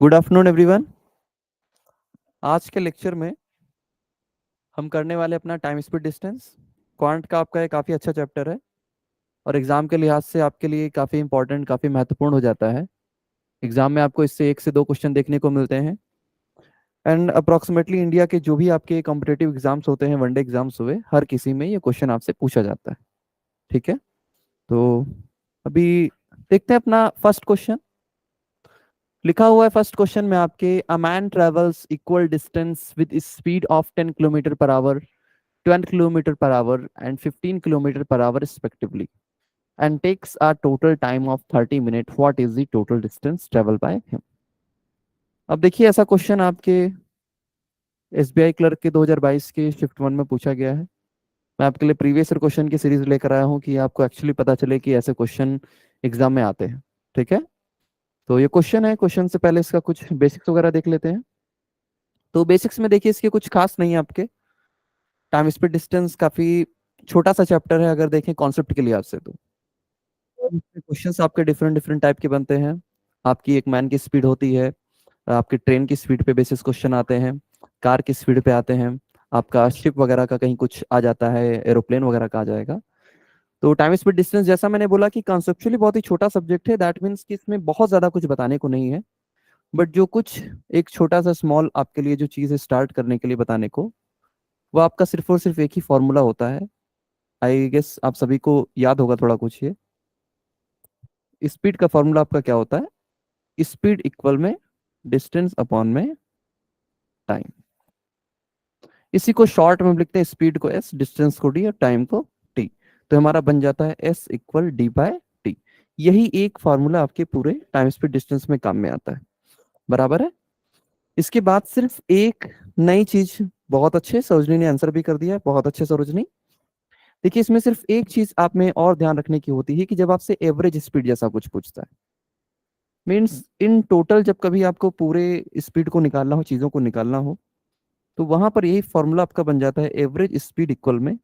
Good afternoon everyone. आज के lecture में हम करने वाले अपना टाइम स्पीड डिस्टेंस। क्वांट का आपका एक काफ़ी अच्छा चैप्टर है और एग्जाम के लिहाज से आपके लिए काफ़ी इंपॉर्टेंट, काफ़ी महत्वपूर्ण हो जाता है। एग्जाम में आपको इससे 1 से 2 क्वेश्चन देखने को मिलते हैं एंड अप्रॉक्सीमेटली इंडिया के जो भी आपके कॉम्पिटेटिव एग्जाम्स होते हैं, वनडे एग्जाम्स हुए, हर किसी में ये क्वेश्चन आपसे पूछा जाता है। ठीक है, तो अभी देखते हैं अपना फर्स्ट क्वेश्चन। लिखा हुआ है फर्स्ट क्वेश्चन में आपके, a man travels equal distance with speed of 10 kilometre per our, 12 kilometer per hour and 15 kilometer per hour respectively, and takes a total time of 30 minutes. What is the total distance traveled by him? अब देखिए, ऐसा question आपके SBI clerk के 2022 के shift 1 में पूछा गया है। मैं आपके लिए प्रीवियस ईयर क्वेश्चन की सीरीज लेकर आया हूँ कि आपको एक्चुअली पता चले कि ऐसे क्वेश्चन एग्जाम में आते हैं। ठीक है, तो ये क्वेश्चन है। क्वेश्चन से पहले इसका कुछ बेसिक्स वगैरह देख लेते हैं। तो बेसिक्स में देखिए, इसके कुछ खास नहीं है आपके। टाइम स्पीड डिस्टेंस काफी छोटा सा चैप्टर है अगर देखें कॉन्सेप्ट के लिहाज से। तो क्वेश्चंस आपके डिफरेंट डिफरेंट टाइप के बनते हैं। आपकी एक मैन की स्पीड होती है, आपकी ट्रेन की स्पीड पे बेसिस क्वेश्चन आते हैं, कार की स्पीड पे आते हैं, आपका शिप वगैरह का कहीं कुछ आ जाता है, एरोप्लेन वगैरह का आ जाएगा। तो टाइम स्पीड डिस्टेंस, जैसा मैंने बोला कि कॉन्सेप्चुअली बहुत ही छोटा सब्जेक्ट है, दैट मीन्स कि इसमें बहुत ज्यादा कुछ बताने को नहीं है। बट जो कुछ एक छोटा सा स्मॉल आपके लिए जो चीज़ है स्टार्ट करने के लिए बताने को, वो आपका सिर्फ और सिर्फ एक ही फॉर्मूला होता है। आई गेस आप सभी को याद होगा थोड़ा कुछ ये। स्पीड का फॉर्मूला आपका क्या होता है? स्पीड इक्वल में डिस्टेंस अपॉन में टाइम। इसी को शॉर्ट में लिखते हैं, स्पीड को एस, डिस्टेंस को डी और टाइम को टी। तो हमारा बन जाता है S equal D by T. यही एक फॉर्मूला आपके पूरे टाइम स्पीड डिस्टेंस में काम में आता है। बराबर है। इसके बाद सिर्फ एक नई चीज, बहुत अच्छे सरोजनी ने आंसर भी कर दिया है, बहुत अच्छे सरोजनी। देखिए, इसमें सिर्फ एक चीज आप में और ध्यान रखने की होती है कि जब आपसे एवरेज स्पीड जैसा कुछ पूछता है, मीन्स इन टोटल जब कभी आपको पूरे स्पीड को निकालना हो, चीजों को निकालना हो, तो वहां पर यही फॉर्मूला आपका बन जाता है, एवरेज स्पीड इक्वल में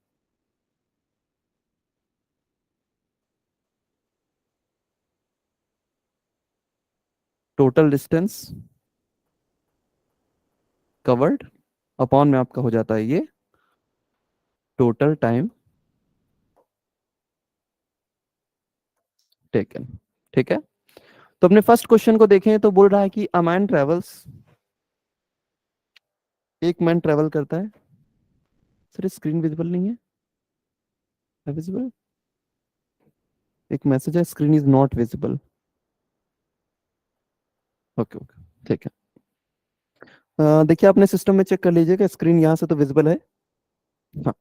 टोटल डिस्टेंस कवर्ड अपॉन में आपका हो जाता है ये टोटल टाइम टेकन। ठीक है, तो अपने फर्स्ट क्वेश्चन को देखें तो बोल रहा है कि अ मैन ट्रेवल्स, एक मैन ट्रेवल करता है। सर स्क्रीन विजिबल नहीं है विजिबल? एक मैसेज है, screen is not visible. Okay okay, ठीक है। देखिए, अपने सिस्टम में चेक कर लीजिएगा, स्क्रीन यहाँ से तो विजिबल है। हाँ,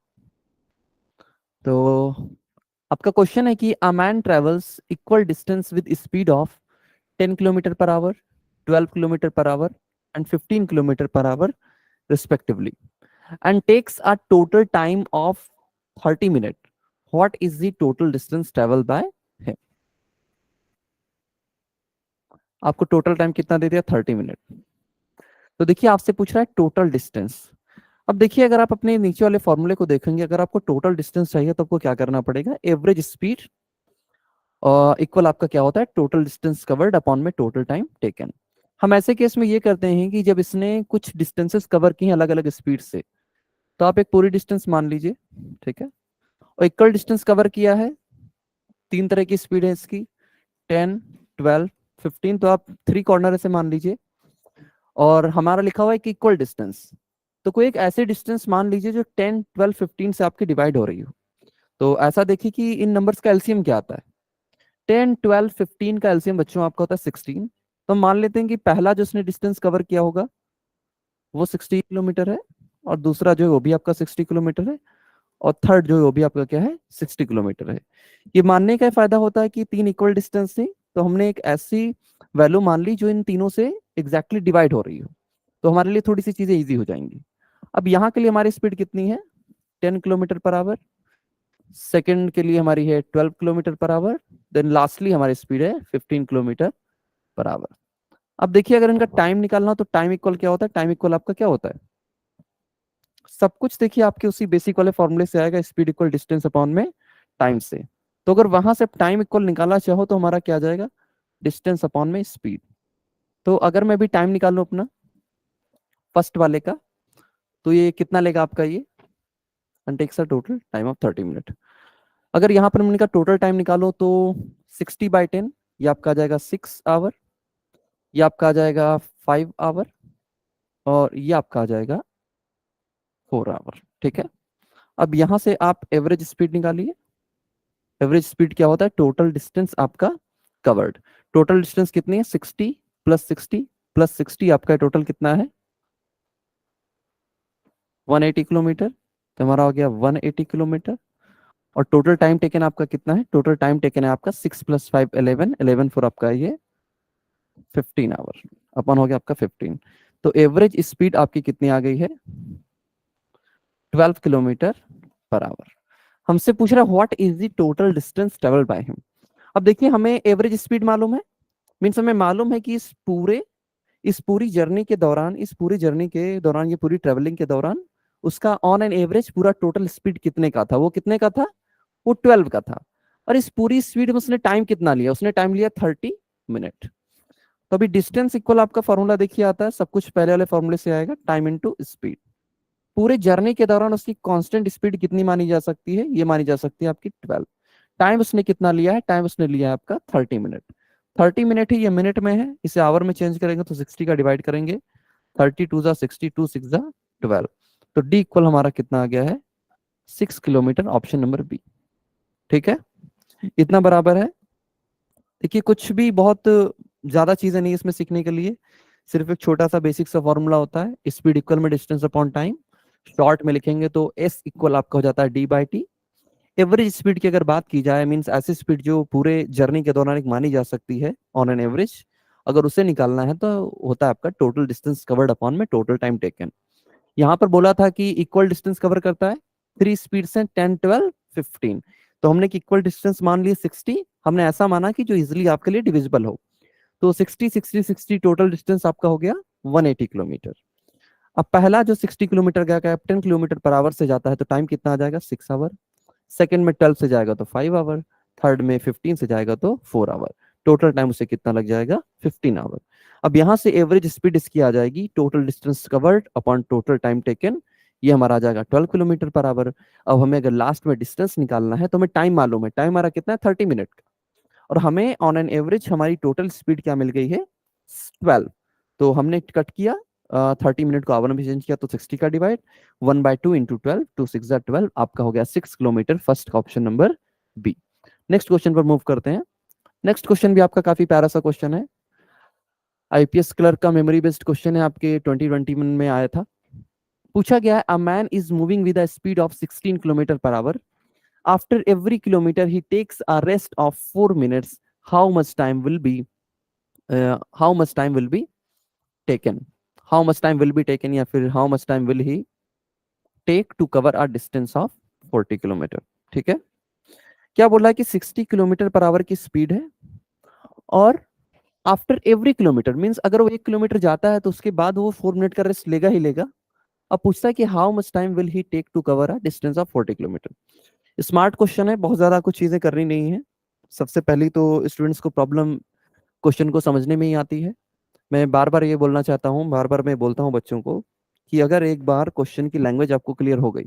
तो आपका क्वेश्चन है कि a man travels equal distance with speed of 10 kilometre per our, 12 kilometre per hour and 15 kilometre per our respectively, and takes a total time of 30 minutes. What is the total distance traveled by him? आपको total time कितना दे दिया? 30 minute. तो देखिए, आपसे पूछ रहा है total distance. अब देखिए, अगर आप अपने नीचे वाले फॉर्मूले को देखेंगे, अगर आपको टोटल डिस्टेंस चाहिए तो आपको क्या करना पड़ेगा? एवरेज स्पीड इक्वल आपका क्या होता है? टोटल डिस्टेंस कवर्ड अपॉन में टोटल टाइम टेकन। हम ऐसे केस में ये करते हैं कि जब इसने कुछ डिस्टेंसेस कवर की हैं अलग अलग स्पीड से, तो आप एक पूरी डिस्टेंस मान लीजिए। ठीक है, और इक्वल डिस्टेंस कवर किया है, 3 तरह की स्पीड है इसकी, 10, 12, 15, तो आप 3 कॉर्नर से मान लीजिए। और हमारा लिखा हुआ है कि इक्वल डिस्टेंस, तो कोई एक ऐसी डिस्टेंस मान लीजिए जो 10, 12, 15 से आपकी डिवाइड हो रही हो। तो ऐसा देखिए कि इन नंबर्स का एलसीएम क्या आता है। 10, 12, 15 का एलसीएम बच्चों आपका होता है 16। तो मान लेते हैं कि पहला जो उसने डिस्टेंस कवर किया होगा वो 60 किलोमीटर है, और दूसरा जो है वो भी आपका 60 किलोमीटर है, और थर्ड जो है वो भी आपका क्या है? 60 किलोमीटर है। ये मानने का फायदा होता है कि 3 इक्वल डिस्टेंस थी, तो हमने एक ऐसी वैल्यू मान ली जो इन तीनों से एग्जैक्टली डिवाइड हो रही हो, तो हमारे लिए थोड़ी सी चीजें इजी हो जाएंगी। अब यहाँ के लिए हमारी स्पीड कितनी है? 10 किलोमीटर पर आवर। सेकेंड के लिए हमारी है 12 kilometre per hour. Then lastly हमारी स्पीड है 15 किलोमीटर पर आवर। अब देखिए, अगर इनका टाइम निकालना हो तो टाइम इक्वल क्या होता है? टाइम इक्वल आपका क्या होता है? सब कुछ देखिए आपके उसी बेसिक वाले फॉर्मूले से आएगा, स्पीड इक्वल डिस्टेंस अपॉन में टाइम से। तो अगर वहां से टाइम इक्वल निकालना चाहो तो हमारा क्या आ जाएगा? डिस्टेंस अपॉन में स्पीड। तो अगर मैं भी टाइम निकालूं अपना फर्स्ट वाले का, तो ये कितना लेगा आपका ये, and takes a total time of 30 minute. अगर यहाँ पर हमने कहा टोटल टाइम निकालो तो 60/10, ये आपका आ जाएगा 6 आवर, ये आपका आ जाएगा 5 आवर, और ये आपका आ जाएगा 4 आवर। ठीक है, अब यहाँ से आप एवरेज स्पीड निकालिए। एवरेज स्पीड क्या होता है, टोटल डिस्टेंस आपका कवर्ड। टोटल डिस्टेंस कितनी है, 60 + 60 + 60, आपका टोटल कितना है, 180 किलोमीटर। तो हमारा हो गया 180 किलोमीटर। और टोटल टाइम टेकन आपका कितना है, टोटल टाइम टेकन है आपका 6 + 5 11, 11 4 आपका ये 15 आवर, अपन हो गया आपका 15। तो एवरेज स्पीड आपकी कितनी आ गई है, 12 किलोमीटर पर आवर। हमसे पूछ रहा है what is the total distance travel by him. अब देखिए हमें एवरेज स्पीड मालूम है, मीन्स हमें मालूम है कि इस पूरी जर्नी के दौरान, ये पूरी ट्रेवलिंग के दौरान उसका ऑन एन एवरेज पूरा टोटल स्पीड कितने का था, वो कितने का था, वो 12 का था। और इस पूरी स्पीड में उसने टाइम कितना लिया, उसने टाइम लिया 30 मिनट। तो अभी डिस्टेंस इक्वल आपका फॉर्मूला देखिए आता है, सब कुछ पहले वाले फॉर्मूले से आएगा, टाइम इनटू स्पीड। पूरे जर्नी के दौरान उसकी कांस्टेंट स्पीड कितनी मानी जा सकती है, ये मानी जा सकती है आपकी 12। टाइम उसने कितना लिया है, टाइम उसने लिया है आपका 30 मिनट। 30 मिनट ही ये मिनट में है, इसे आवर में चेंज करेंगे तो 60 का डिवाइड करेंगे, 30 × 2 = 60, 2 6 = 12। तो डी इक्वल हमारा कितना आ गया है, 6 किलोमीटर, ऑप्शन नंबर बी। ठीक है, इतना बराबर है। देखिए कुछ भी बहुत ज्यादा चीजें नहीं इसमें सीखने के लिए, सिर्फ एक छोटा सा बेसिक सा फॉर्मूला होता है, स्पीड इक्वल में डिस्टेंस अपॉन टाइम। शॉर्ट में लिखेंगे तो एस इक्वल आपका हो जाता है D/T। एवरेज स्पीड की अगर बात की जाए, मीन्स ऐसी स्पीड जो पूरे जर्नी के दौरान एक मानी जा सकती है ऑन एन एवरेज, अगर उसे निकालना है तो होता है आपका टोटल डिस्टेंस कवर्ड अपॉन में टोटल टाइम टेकन। यहाँ पर बोला था कि इक्वल डिस्टेंस कवर करता है 3 स्पीड से, 10 12 15। तो हमने इक्वल डिस्टेंस मान लिया 60, हमने ऐसा माना कि जो इजिली आपके लिए डिविजिबल हो। तो 60 60 60 टोटल डिस्टेंस आपका हो गया 180 किलोमीटर। अब पहला जो 60 किलोमीटर गया, 10 किलोमीटर पर आवर से जाता है, तो टाइम कितना आ जाएगा, 6 आवर। सेकंड में 12 से जाएगा तो 5 आवर, थर्ड में 15 से जाएगा तो 4 आवर। टोटल टाइम उसे कितना लग जाएगा, 15 आवर। अब यहाँ से एवरेज स्पीड इसकी आ जाएगी total distance covered upon total time taken, ये हमारा आ जाएगा 12 किलोमीटर पर आवर। अब हमें अगर लास्ट में डिस्टेंस निकालना है तो हमें टाइम मालूम है, टाइम हमारा कितना है, 30 मिनट का। और हमें ऑन एन एवरेज हमारी टोटल स्पीड क्या मिल गई है, 12। तो हमने कट किया 30 मिनट को आवर में चेंज किया तो 60 का डिवाइड, 1/2 × 12, 2 6 = 12, आपका हो गया 6 किलोमीटर, फर्स्ट का option number B. Next question पर मूव करते हैं। नेक्स्ट क्वेश्चन भी आपका काफी प्यारा सा क्वेश्चन है, आईपीएस क्लर्क का मेमोरी बेस्ड क्वेश्चन है, आपके 2021 में आया था। पूछा गया है, a man is moving with a speed of 16 kilometre per hour. After every kilometre he takes a rest of 4 minutes. How much time will be how much time will be taken how much time will be taken, या फिर how much time will he take to cover a distance of 40 kilometre. ठीक है, क्या बोल रहा है कि 60 kilometre per our की स्पीड है, और आफ्टर एवरी किलोमीटर, मीन्स अगर वो 1 किलोमीटर जाता है तो उसके बाद वो 4 मिनट का रेस्ट लेगा ही लेगा। अब पूछता है कि how much time will he take to cover a distance of 40 kilometre. Smart question है, बहुत ज्यादा कुछ चीजें करनी नहीं है। सबसे पहली तो स्टूडेंट्स को प्रॉब्लम क्वेश्चन को समझने में ही आती है। मैं बार बार ये बोलना चाहता हूँ, बार बार मैं बोलता हूँ बच्चों को कि अगर एक बार क्वेश्चन की लैंग्वेज आपको क्लियर हो गई,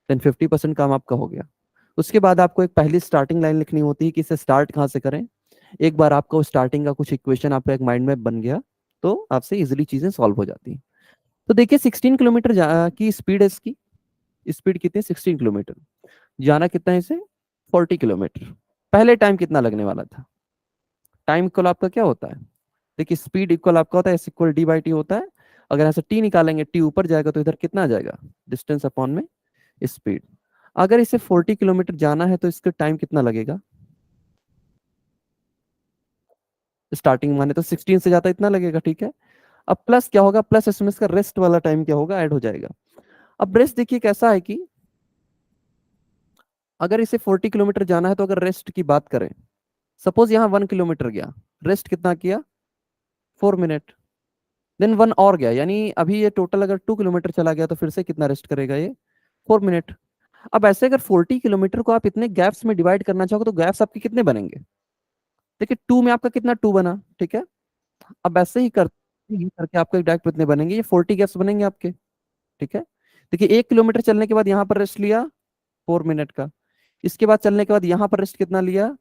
देन 50% काम आपका हो गया। उसके बाद आपको एक पहली स्टार्टिंग लाइन लिखनी होती है कि इसे स्टार्ट कहाँ से करें। एक बार आपको स्टार्टिंग का कुछ इक्वेशन आपका एक माइंड में बन गया तो आपसे इजिली चीजें सॉल्व हो जाती हैं। तो देखिए 16 किलोमीटर की स्पीड है, इसकी स्पीड कितनी, 16 किलोमीटर, जाना कितना है इसे, 40 किलोमीटर। पहले टाइम कितना लगने वाला था, टाइम इक्वल आपका क्या होता है, देखिए स्पीड इक्वल आपका होता है एस इक्वल D/T होता है। अगर ऐसे टी निकालेंगे, टी ऊपर जाएगा तो इधर कितना आ जाएगा, डिस्टेंस अपॉन में स्पीड। अगर इसे 40 किलोमीटर जाना है तो इसका टाइम कितना लगेगा, स्टार्टिंग माने तो 16 से जाता इतना लगेगा, ठीक है। अब प्लस क्या होगा, प्लस इसमें इसका रेस्ट वाला टाइम क्या होगा, ऐड हो जाएगा। अब रेस्ट देखिए कैसा है कि अगर इसे 40 किलोमीटर जाना है तो अगर रेस्ट की बात करें, सपोज यहाँ 1 किलोमीटर गया, रेस्ट कितना किया, 4 मिनट, देन 1 और गया, यानी अभी ये टोटल अगर 2 किलोमीटर चला गया तो फिर से कितना रेस्ट करेगा ये, 4 मिनट। अब ऐसे अगर 40 किलोमीटर को आप इतने गैप्स में डिवाइड करना चाहोगे तो गैप्स आपके कितने बनेंगे, देखिए 2 में आपका कितना 2 बना, ठीक है। अब ऐसे ही कर ये करके आपको एक डायरेक्ट कितने बनेंगे, ये 40 गैप्स बनेंगे आपके। ठीक है, देखिए 1 किलोमीटर चलने के बाद यहाँ पर रेस्ट लिया 4 मिनट का, इसके बाद चलने के बाद यहाँ पर रेस्ट कितना लिया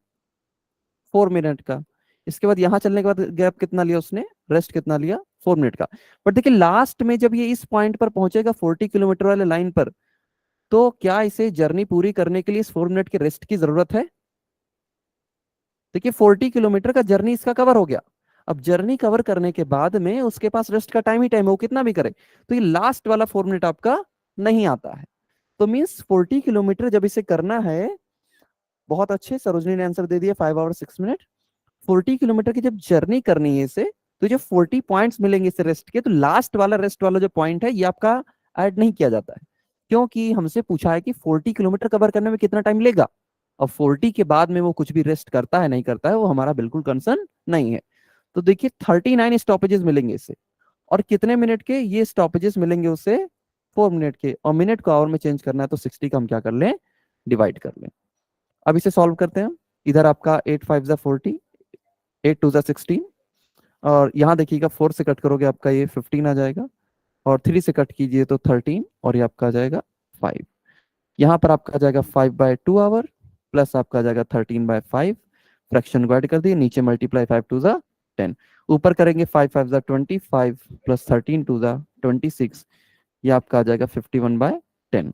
4 मिनट का, इसके बाद यहाँ चलने के बाद गैप कितना लिया उसने, रेस्ट कितना लिया 4 मिनट का। बट देखिए लास्ट में जब ये इस पॉइंट पर पहुंचेगा 40 किलोमीटर वाले लाइन पर, तो क्या इसे जर्नी पूरी करने के लिए इस 4 मिनट के रेस्ट की जरूरत है? देखिए 40 किलोमीटर का जर्नी इसका कवर हो गया। अब जर्नी कवर करने के बाद में उसके पास रेस्ट का टाइम ही टाइम है, वो कितना भी करे, तो ये लास्ट वाला 4 मिनट आपका नहीं आता है। तो मीन्स 40 किलोमीटर जब इसे करना है, बहुत अच्छे सरोजनी ने आंसर दे दिया 5 आवर 6 मिनट। 40 किलोमीटर की जब जर्नी करनी है इसे, तो जो 40 पॉइंट्स मिलेंगे इसे रेस्ट के, तो लास्ट वाला रेस्ट वाला जो पॉइंट है ये आपका ऐड नहीं किया जाता है, क्योंकि हमसे पूछा है कि 40 किलोमीटर कवर करने में कितना टाइम लेगा। अब 40 के बाद में वो कुछ भी रेस्ट करता है नहीं करता है वो हमारा बिल्कुल कंसर्न नहीं है। तो देखिए 39 स्टॉपेजेस मिलेंगे इसे, और कितने मिनट के ये स्टॉपेजेस मिलेंगे उसे, 4 मिनट के, और मिनट को आवर में चेंज करना है तो 60 का हम क्या कर लें, डिवाइड कर लें। अब इसे सॉल्व करते हैं। इधर आपका 8 5 ज़ा 40, 8 2 ज़ा 16, और यहाँ देखिएगा 4 से कट करोगे आपका ये 15 आ जाएगा, और 3 से कट कीजिए तो 13, और ये आपका आ जाएगा 5। यहाँ पर आपका आ जाएगा 5/2 आवर, प्लस आपका आ जाएगा 13/5, फ्रैक्शन को ऐड कर दिए, नीचे मल्टीप्लाई 5 2 ज़ा 10, ऊपर करेंगे 5 5 ज़ा 25, प्लस 13 2 ज़ा 26, ये आपका आ जाएगा 51/10।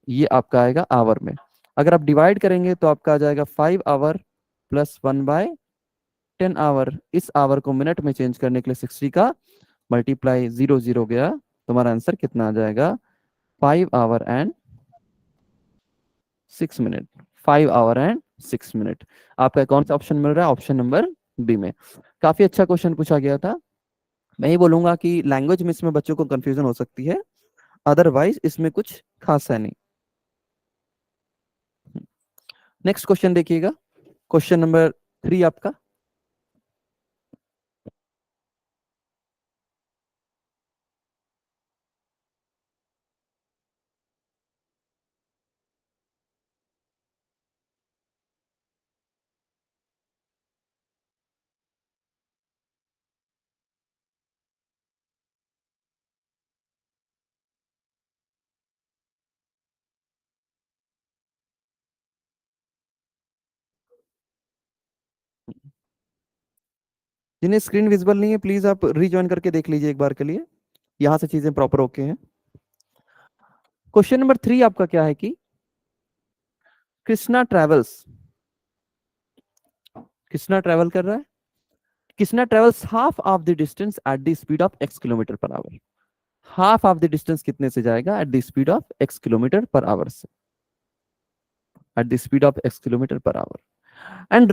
ये आपका आएगा आवर में। अगर आप डिवाइड करेंगे तो आपका आ जाएगा 5 आवर प्लस 1/10 आवर। इस आवर को मिनट में चेंज करने के लिए 60 का मल्टीप्लाई 0 0 गया, तुम्हारा आंसर कितना आ जाएगा, 5 our and 6 minute. 5 our and 6 minute आपका कौन सा ऑप्शन मिल रहा है, ऑप्शन नंबर बी में। काफी अच्छा क्वेश्चन पूछा गया था। मैं ही बोलूंगा कि लैंग्वेज में इसमें बच्चों को कंफ्यूजन हो सकती है, अदरवाइज इसमें कुछ खास है नहीं। नेक्स्ट क्वेश्चन देखिएगा, क्वेश्चन नंबर 3 आपका। जिन्हें स्क्रीन विजिबल नहीं है प्लीज आप रीज्वाइन करके देख लीजिए एक बार के लिए, यहां से चीजें प्रॉपर ओके हैं। क्वेश्चन नंबर 3 आपका क्या है कि कृष्णा ट्रेवल्स, कृष्णा ट्रेवल कर रहा है, Krishna travels half of the distance at the speed of x kilometre per hour. Half of the distance कितने से जाएगा, at the speed of x kilometre per hour से, at the speed of x kilometre per hour, and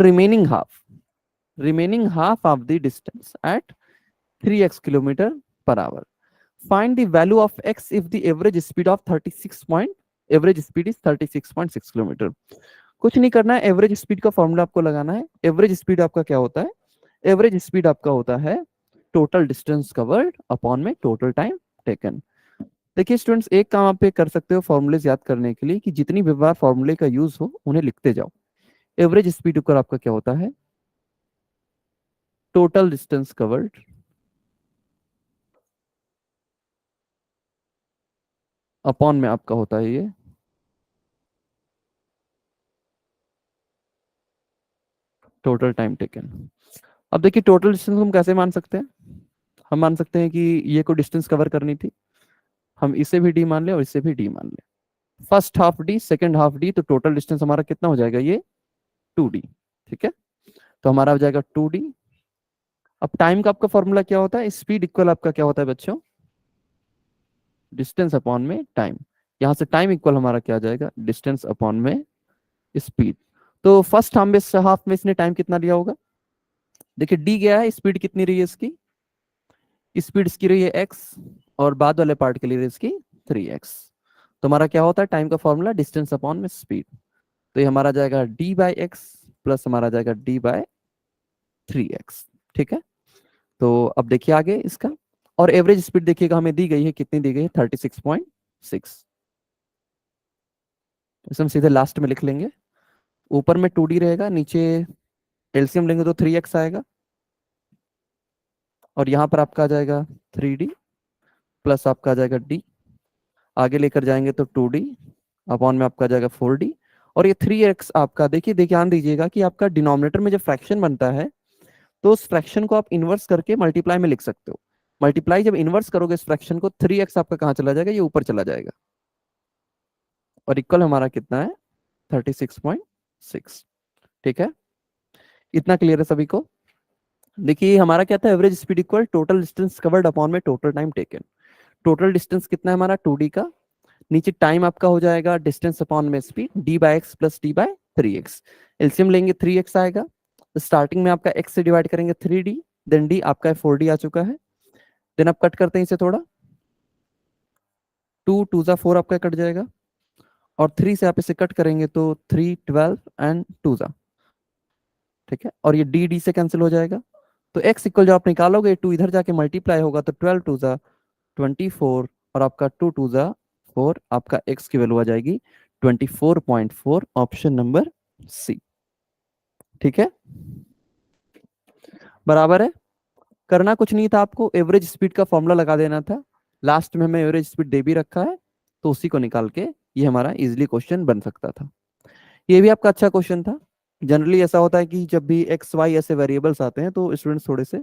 remaining half of the distance at 3x kilometre per hour. Find the value of x if the average speed of 36 point average speed is 36.6 kilometre. कुछ नहीं करना है, average speed का formula आपको लगाना है। Average speed आपका क्या होता है, एवरेज स्पीड आपका होता है टोटल डिस्टेंस कवर्ड अपॉन में टोटल टाइम टेकन। देखिए स्टूडेंट्स, एक काम आप पे कर सकते हो फॉर्मूलेज याद करने के लिए, कि जितनी भी बार फॉर्मूले का यूज हो उन्हें लिखते जाओ। एवरेज स्पीड ऊपर आपका क्या होता है, टोटल डिस्टेंस कवर्ड अपॉन में आपका होता है ये टोटल टाइम टेकन। अब देखिए टोटल डिस्टेंस हम कैसे मान सकते हैं, हम मान सकते हैं कि ये को डिस्टेंस कवर करनी थी, हम इसे भी डी मान लें और इसे भी डी मान लें। First half D second half D, तो टोटल डिस्टेंस हमारा कितना हो जाएगा, ये 2d। ठीक है, तो हमारा हो जाएगा 2d। अब टाइम का आपका फॉर्मूला क्या होता है, स्पीड इक्वल आपका क्या होता है बच्चों, डिस्टेंस अपॉन में टाइम। यहां से टाइम इक्वल हमारा क्या आ जाएगा, डिस्टेंस अपॉन में स्पीड। तो फर्स्ट हाफ में इसने टाइम कितना लिया होगा, देखिए डी गया है, स्पीड कितनी रही है इसकी, स्पीड इसकी रही है एक्स, और बाद वाले पार्ट के लिए रही इसकी 3x। तो हमारा क्या होता है टाइम का फॉर्मूला, डिस्टेंस अपॉन में स्पीड। तो ये हमारा जाएगा d/x प्लस हमारा जाएगा d/3x। ठीक है, तो अब देखिए आगे इसका, और एवरेज स्पीड देखिएगा हमें दी गई है, कितनी दी गई है, 36.6। इसे हम सीधे लास्ट में लिख लेंगे, ऊपर में 2d रहेगा, नीचे एलसीएम लेंगे तो 3x आएगा, और यहाँ पर आपका आ जाएगा 3D प्लस आपका आ जाएगा D, आगे लेकर जाएंगे तो 2D अपॉन में आपका आ जाएगा 4D, और ये 3x आपका, देखिए देखिए ध्यान दीजिएगा कि आपका डिनोमिनेटर में जब फ्रैक्शन बनता है तो उस फ्रैक्शन को आप इन्वर्स करके मल्टीप्लाई में लिख सकते हो। मल्टीप्लाई जब इन्वर्स करोगे इस फ्रैक्शन को, 3x आपका कहाँ चला जाएगा, ये ऊपर चला जाएगा, और इक्वल हमारा कितना है 36.6। ठीक है, इतना क्लियर है सभी को। देखिए हमारा क्या था, average speed equal total distance covered upon में total time taken. Total distance कितना है हमारा 2D का, नीचे टाइम आपका हो जाएगा डिस्टेंस अपॉन में speed, d/x plus d/3x। LCM लेंगे 3x आएगा, स्टार्टिंग में आपका x से डिवाइड करेंगे 3D, देन d आपका 4D आ चुका है, देन आप कट करते हैं इसे थोड़ा, 2 2 जा 4 आपका कट जाएगा, और 3 से आप इसे कट करेंगे तो 3 12 एंड 2 जा, ठीक है, और ये d से कैंसिल हो जाएगा। तो x इक्वल जो आप निकालोगे 2 इधर जाके मल्टीप्लाई होगा तो 12 2 जा 24, और आपका 2 2 जा 4, आपका x की वैल्यू आ जाएगी 24.4, ऑप्शन नंबर सी। ठीक है, बराबर है। करना कुछ नहीं था आपको, एवरेज स्पीड का फॉर्मूला लगा देना था, लास्ट में हमें एवरेज स्पीड दे भी रखा है तो उसी को निकाल के ये हमारा इजीली क्वेश्चन बन सकता था। ये भी आपका अच्छा क्वेश्चन था। जनरली ऐसा होता है कि जब भी एक्स वाई ऐसे वेरिएबल्स आते हैं तो स्टूडेंट्स थोड़े से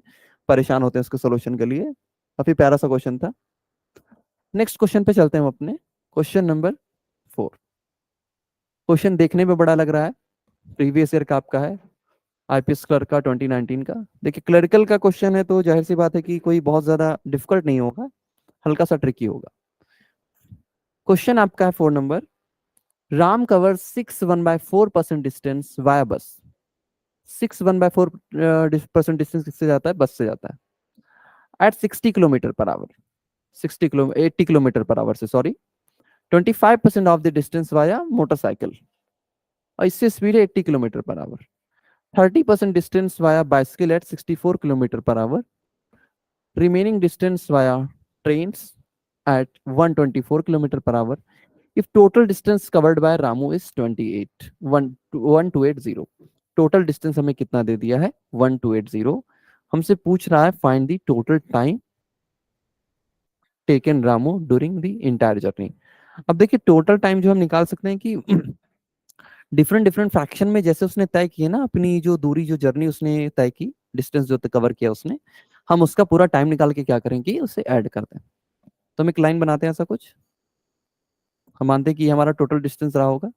परेशान होते हैं उसके सोल्यूशन के लिए। काफी प्यारा सा क्वेश्चन था। नेक्स्ट क्वेश्चन पे चलते हैं हम अपने, क्वेश्चन नंबर 4। क्वेश्चन देखने में बड़ा लग रहा है, प्रीवियस ईयर का आपका है, आईपीएस क्लर्क का 2019 का। देखिए क्लरिकल का क्वेश्चन है तो जाहिर सी बात है कि कोई बहुत ज्यादा डिफिकल्ट नहीं होगा, हल्का सा ट्रिकी होगा। क्वेश्चन आपका है 4 number, Ram cover 6 1/4% distance via बस। 6 1/4% डिस्टेंस किससे जाता है, बस से जाता है, at 60 kilometre per hour, 80 kilometre per hour से, sorry, 25% of the distance via motorcycle, और इससे स्पीड है 80 kilometre per hour. 30% distance via bicycle at 64 kilometre per hour. Remaining distance via train at 124 kilometre per hour. if total distance covered by Ramu is 28 1280, total distance हमें कितना दे दिया है 1280। हमसे पूछ रहा है find the total time taken Ramu during the entire journey. अब देखिए टोटल टाइम जो हम निकाल सकते हैं कि डिफरेंट डिफरेंट फ्रैक्शन में जैसे उसने तय किए ना अपनी जो दूरी, जो जर्नी उसने तय की, डिस्टेंस जो कवर किया उसने, हम उसका पूरा टाइम निकाल के क्या करेंगे, उसे ऐड करते हैं। तो हम एक लाइन बनाते हैं ऐसा कुछ, हम मानते हैं कि हमारा टोटल डिस्टेंस रहा होगा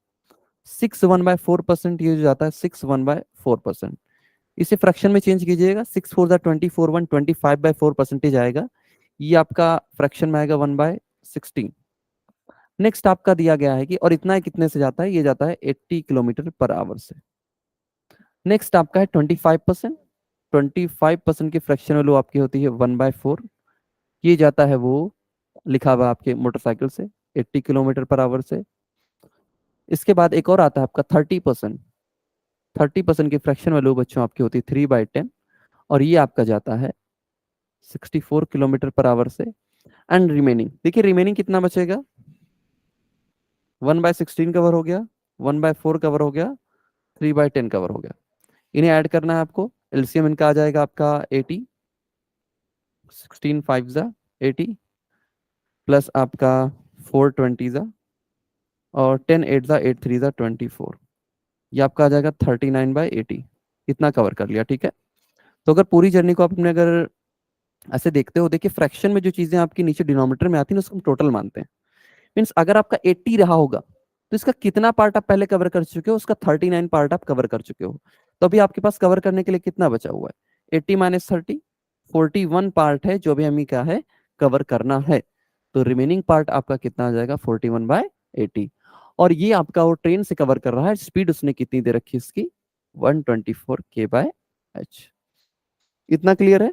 6 1/4%, ये जो जाता है 6 1/4%। इसे फ्रैक्शन में चेंज कीजिएगा, 6 4 24 1 25/4% आएगा, ये आपका फ्रैक्शन में आएगा 1/16। नेक्स्ट आपका दिया गया है कि और इतना है कितने से जाता है, ये जाता है 80 किलोमीटर पर आवर से। नेक्स्ट आपका है 25%, 25% की फ्रैक्शन वैल्यू आपकी होती है 1/4, ये जाता है वो लिखा हुआ आपके मोटरसाइकिल से 80 किलोमीटर पर आवर से। इसके बाद एक और आता है आपका 30%, 30% की फ्रैक्शन वैल्यू बच्चों आपकी होती है 3/10, और ये आपका जाता है 64 किलोमीटर पर आवर से। एंड रिमेनिंग, देखिए रिमेनिंग कितना बचेगा, 1/16 कवर हो गया, 1/4 कवर हो गया, 3/10 कवर हो गया। इन्हें ऐड करना है आपको, एलसीएम इनका आ जाएगा आपका 80, 16 5 जा 80 प्लस आपका 4 20 जा, और 10 8 जा 8 3 जा 24, ये आपका आ जाएगा 39/80। इतना कवर कर लिया, ठीक है। तो अगर पूरी जर्नी को आपने अगर ऐसे देखते हो, देखिए फ्रैक्शन में जो चीजें आपकी नीचे डिनोमिनेटर में आती है उसको हम टोटल मानते हैं। मीन्स अगर आपका 80 रहा होगा तो इसका कितना पार्ट आप पहले कवर कर चुके हो, उसका 39 पार्ट आप कवर कर चुके हो। तो अभी आपके पास कवर करने के लिए कितना बचा हुआ है, 80 - 30, 41 पार्ट है जो भी हमें क्या है कवर करना है। तो रिमेनिंग पार्ट आपका कितना आ जाएगा 41/80, और ये आपका वो ट्रेन से कवर कर रहा है, स्पीड उसने कितनी दे रखी है इसकी 124 km/h। इतना क्लियर है।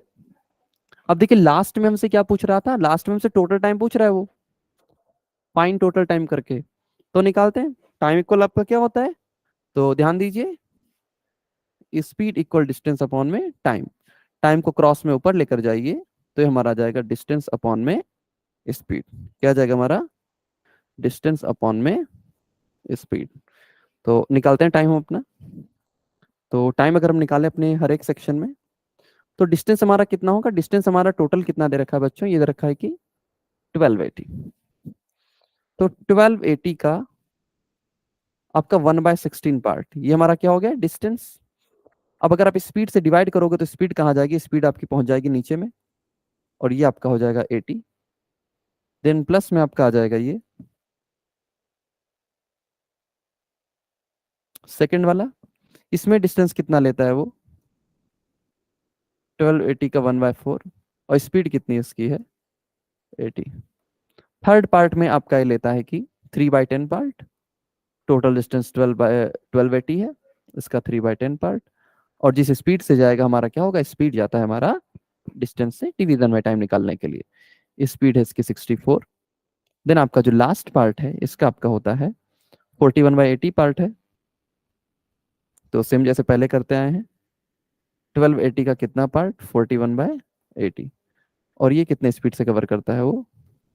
अब देखिए लास्ट में हमसे क्या पूछ रहा था, लास्ट में हमसे टोटल टाइम पूछ रहा है वो, फाइन टोटल टाइम करके। तो निकालते हैं, टाइम इक्वल आपका क्या होता है, तो ध्यान दीजिए, स्पीड इक्वल डिस्टेंस अपॉन में टाइम। टाइम को क्रॉस में ऊपर लेकर जाइए तो ये हमारा जाएगा डिस्टेंस अपॉन में स्पीड। क्या जाएगा हमारा, डिस्टेंस अपॉन में स्पीड। तो निकालते हैं टाइम हम अपना। तो टाइम अगर हम निकालें अपने हर एक सेक्शन में, तो डिस्टेंस हमारा कितना होगा, डिस्टेंस हमारा टोटल कितना दे रखा है बच्चों, ये दे रखा है कि 1280। तो 1280 का आपका 1/16 पार्ट, ये हमारा क्या हो गया डिस्टेंस। अब अगर आप स्पीड से डिवाइड करोगे तो स्पीड कहाँ जाएगी, स्पीड आपकी पहुंच जाएगी नीचे में, और ये आपका हो जाएगा 80। देन प्लस में आपका आ जाएगा ये सेकंड वाला, इसमें डिस्टेंस कितना लेता है वो 1280 का 1/4, और स्पीड कितनी इसकी है 80। थर्ड पार्ट में आपका ये लेता है कि 3/10 पार्ट, टोटल डिस्टेंस 1280 है, इसका 3/10 पार्ट, और जिस स्पीड से जाएगा हमारा क्या होगा, स्पीड जाता है हमारा डिस्टेंस से डिवीजन में टाइम निकालने के लिए, स्पीड है इसकी 64। देन आपका जो लास्ट पार्ट है इसका आपका होता है 41/80 पार्ट है। तो सेम जैसे पहले करते आए हैं, 1280 का कितना पार्ट 41/80, और ये कितने स्पीड से कवर करता है वो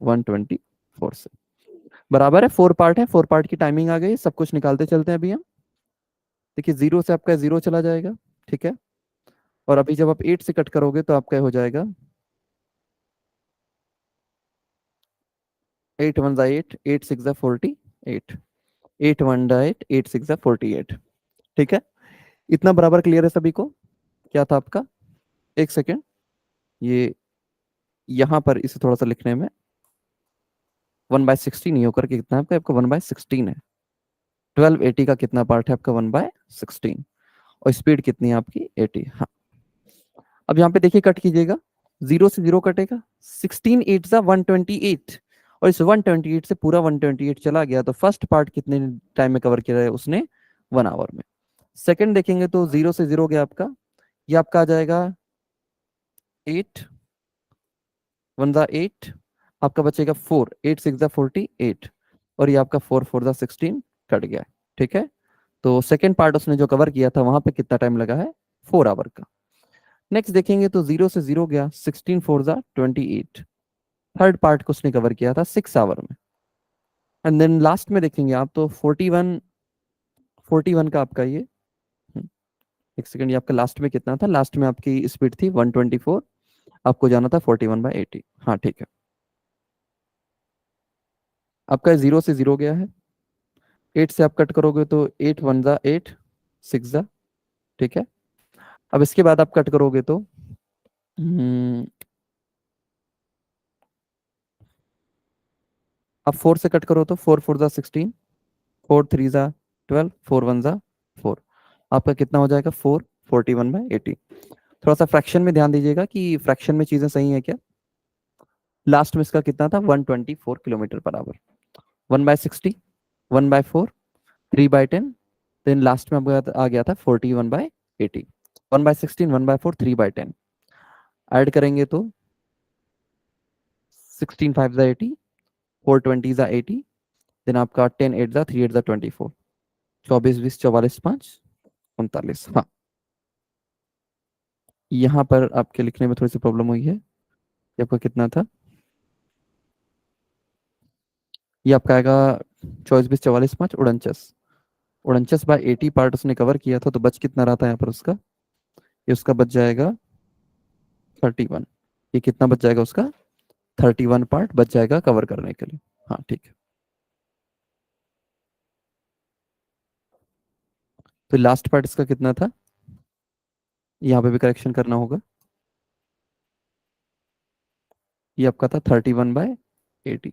124 से। बराबर है, 4 पार्ट है, 4 पार्ट की टाइमिंग आ गई, सब कुछ निकालते चलते हैं अभी हम। देखिए 0 से आपका 0 चला जाएगा, ठीक है, और अभी जब आप 8 से कट करोगे तो आपका हो जाएगा 8 1 8, 8 6 48, 8 1 8, 8 6 48, ठीक है। इतना बराबर क्लियर है सभी को, क्या था आपका, एक सेकेंड, ये यहाँ पर इसे थोड़ा सा लिखने में 1/16 नहीं होकर के कितना है आपका, आपका 1/16 है। 1280 का कितना पार्ट है आपका 1/16, और स्पीड कितनी है आपकी 80। हाँ, अब यहाँ पे देखिए कट कीजिएगा, 0 से 0 कटेगा, 16 8 सा 128, और इस 128 से पूरा 128 चला गया, तो फर्स्ट पार्ट कितने टाइम में कवर किया है उसने 1 आवर में। सेकंड देखेंगे तो 0 से 0 गया आपका, ये आपका आ जाएगा 8 1 ज़ा 8, आपका बचेगा 4, 8 6 ज़ा 48, और ये आपका 4 4 ज़ा 16 कट गया, ठीक है। तो सेकंड पार्ट उसने जो कवर किया था वहां पे कितना टाइम लगा है 4 आवर का। नेक्स्ट देखेंगे तो 0 से 0 गया, 16 4 ज़ा 28, थर्ड पार्ट को उसने कवर किया था 6 आवर में। एंड देन लास्ट में देखेंगे आप तो 41 का आपका ये, एक सेकंड, ये आपका लास्ट में कितना था, लास्ट में आपकी स्पीड थी 124, आपको जाना था 41/80। हाँ ठीक है, आपका 0 से 0 गया है, 8 से आप कट करोगे तो 8 1 ज़ा 8, 6 ज़ा, ठीक है। अब इसके बाद आप कट करोगे तो अब 4 से कट करो तो 4 4 ज़ा 16, 4 3 ज़ा 12, 4 1 ज़ा 4, आपका कितना हो जाएगा 4 41/80। थोड़ा सा फ्रैक्शन में ध्यान दीजिएगा कि फ्रैक्शन में चीजें सही है क्या। लास्ट में इसका कितना था 124 kilometre per our, 1/60, 1/4, 3/10, then last में आपका आ गया था 41/80, 1/16, 1/4, 3/10, ऐड करेंगे तो 16 5 ज़ा 80, 4 20 ज़ा 80, देन आपका 10 8 ज़ा 3 8 ज़ा 24, 24 20 44 5 39। हाँ, यहाँ पर आपके लिखने में थोड़ी सी प्रॉब्लम हुई है, ये आपका कितना था, ये आपका आएगा 24 20 44 5 49, 49/80 पार्ट उसने कवर किया था, तो बच कितना रहा था यहाँ पर उसका, ये उसका बच जाएगा 31, ये कितना बच जाएगा उसका 31 पार्ट बच जाएगा कवर करने के लिए। हाँ ठीक है, तो लास्ट पार्ट इसका कितना था, यहाँ पे भी करेक्शन करना होगा, ये आपका था 31/80,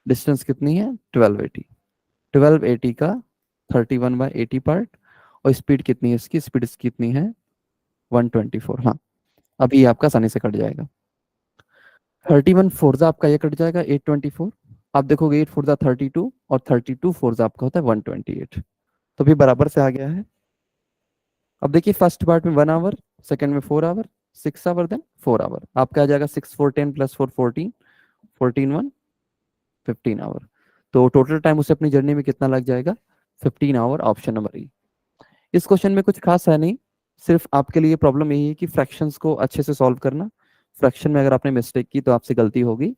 डिस्टेंस कितनी है 1280, 1280 का 31/80 पार्ट, और स्पीड कितनी है इसकी, स्पीड इसकी कितनी है 124। हाँ, अभी ये आपका आसानी से कट जाएगा, 31 फोर्जा आपका ये कट जाएगा 824, आप देखोगे 8 फोर्जा 32, और 32 फोर्जा आपका होता है 128, तो भी बराबर से आ गया है। अब देखिए फर्स्ट पार्ट में 1 आवर, सेकंड में 4 आवर, 6 आवर, देन 4 आवर, आपका आ जाएगा 6 4 10 प्लस 4 14, 14 1 15 आवर। तो टोटल टाइम उसे अपनी जर्नी में कितना लग जाएगा 15 आवर, ऑप्शन नंबर ई। इस क्वेश्चन में कुछ खास है नहीं, सिर्फ आपके लिए प्रॉब्लम यही है कि फ्रैक्शंस को अच्छे से सॉल्व करना, फ्रैक्शन में अगर आपने मिस्टेक की तो आपसे गलती होगी,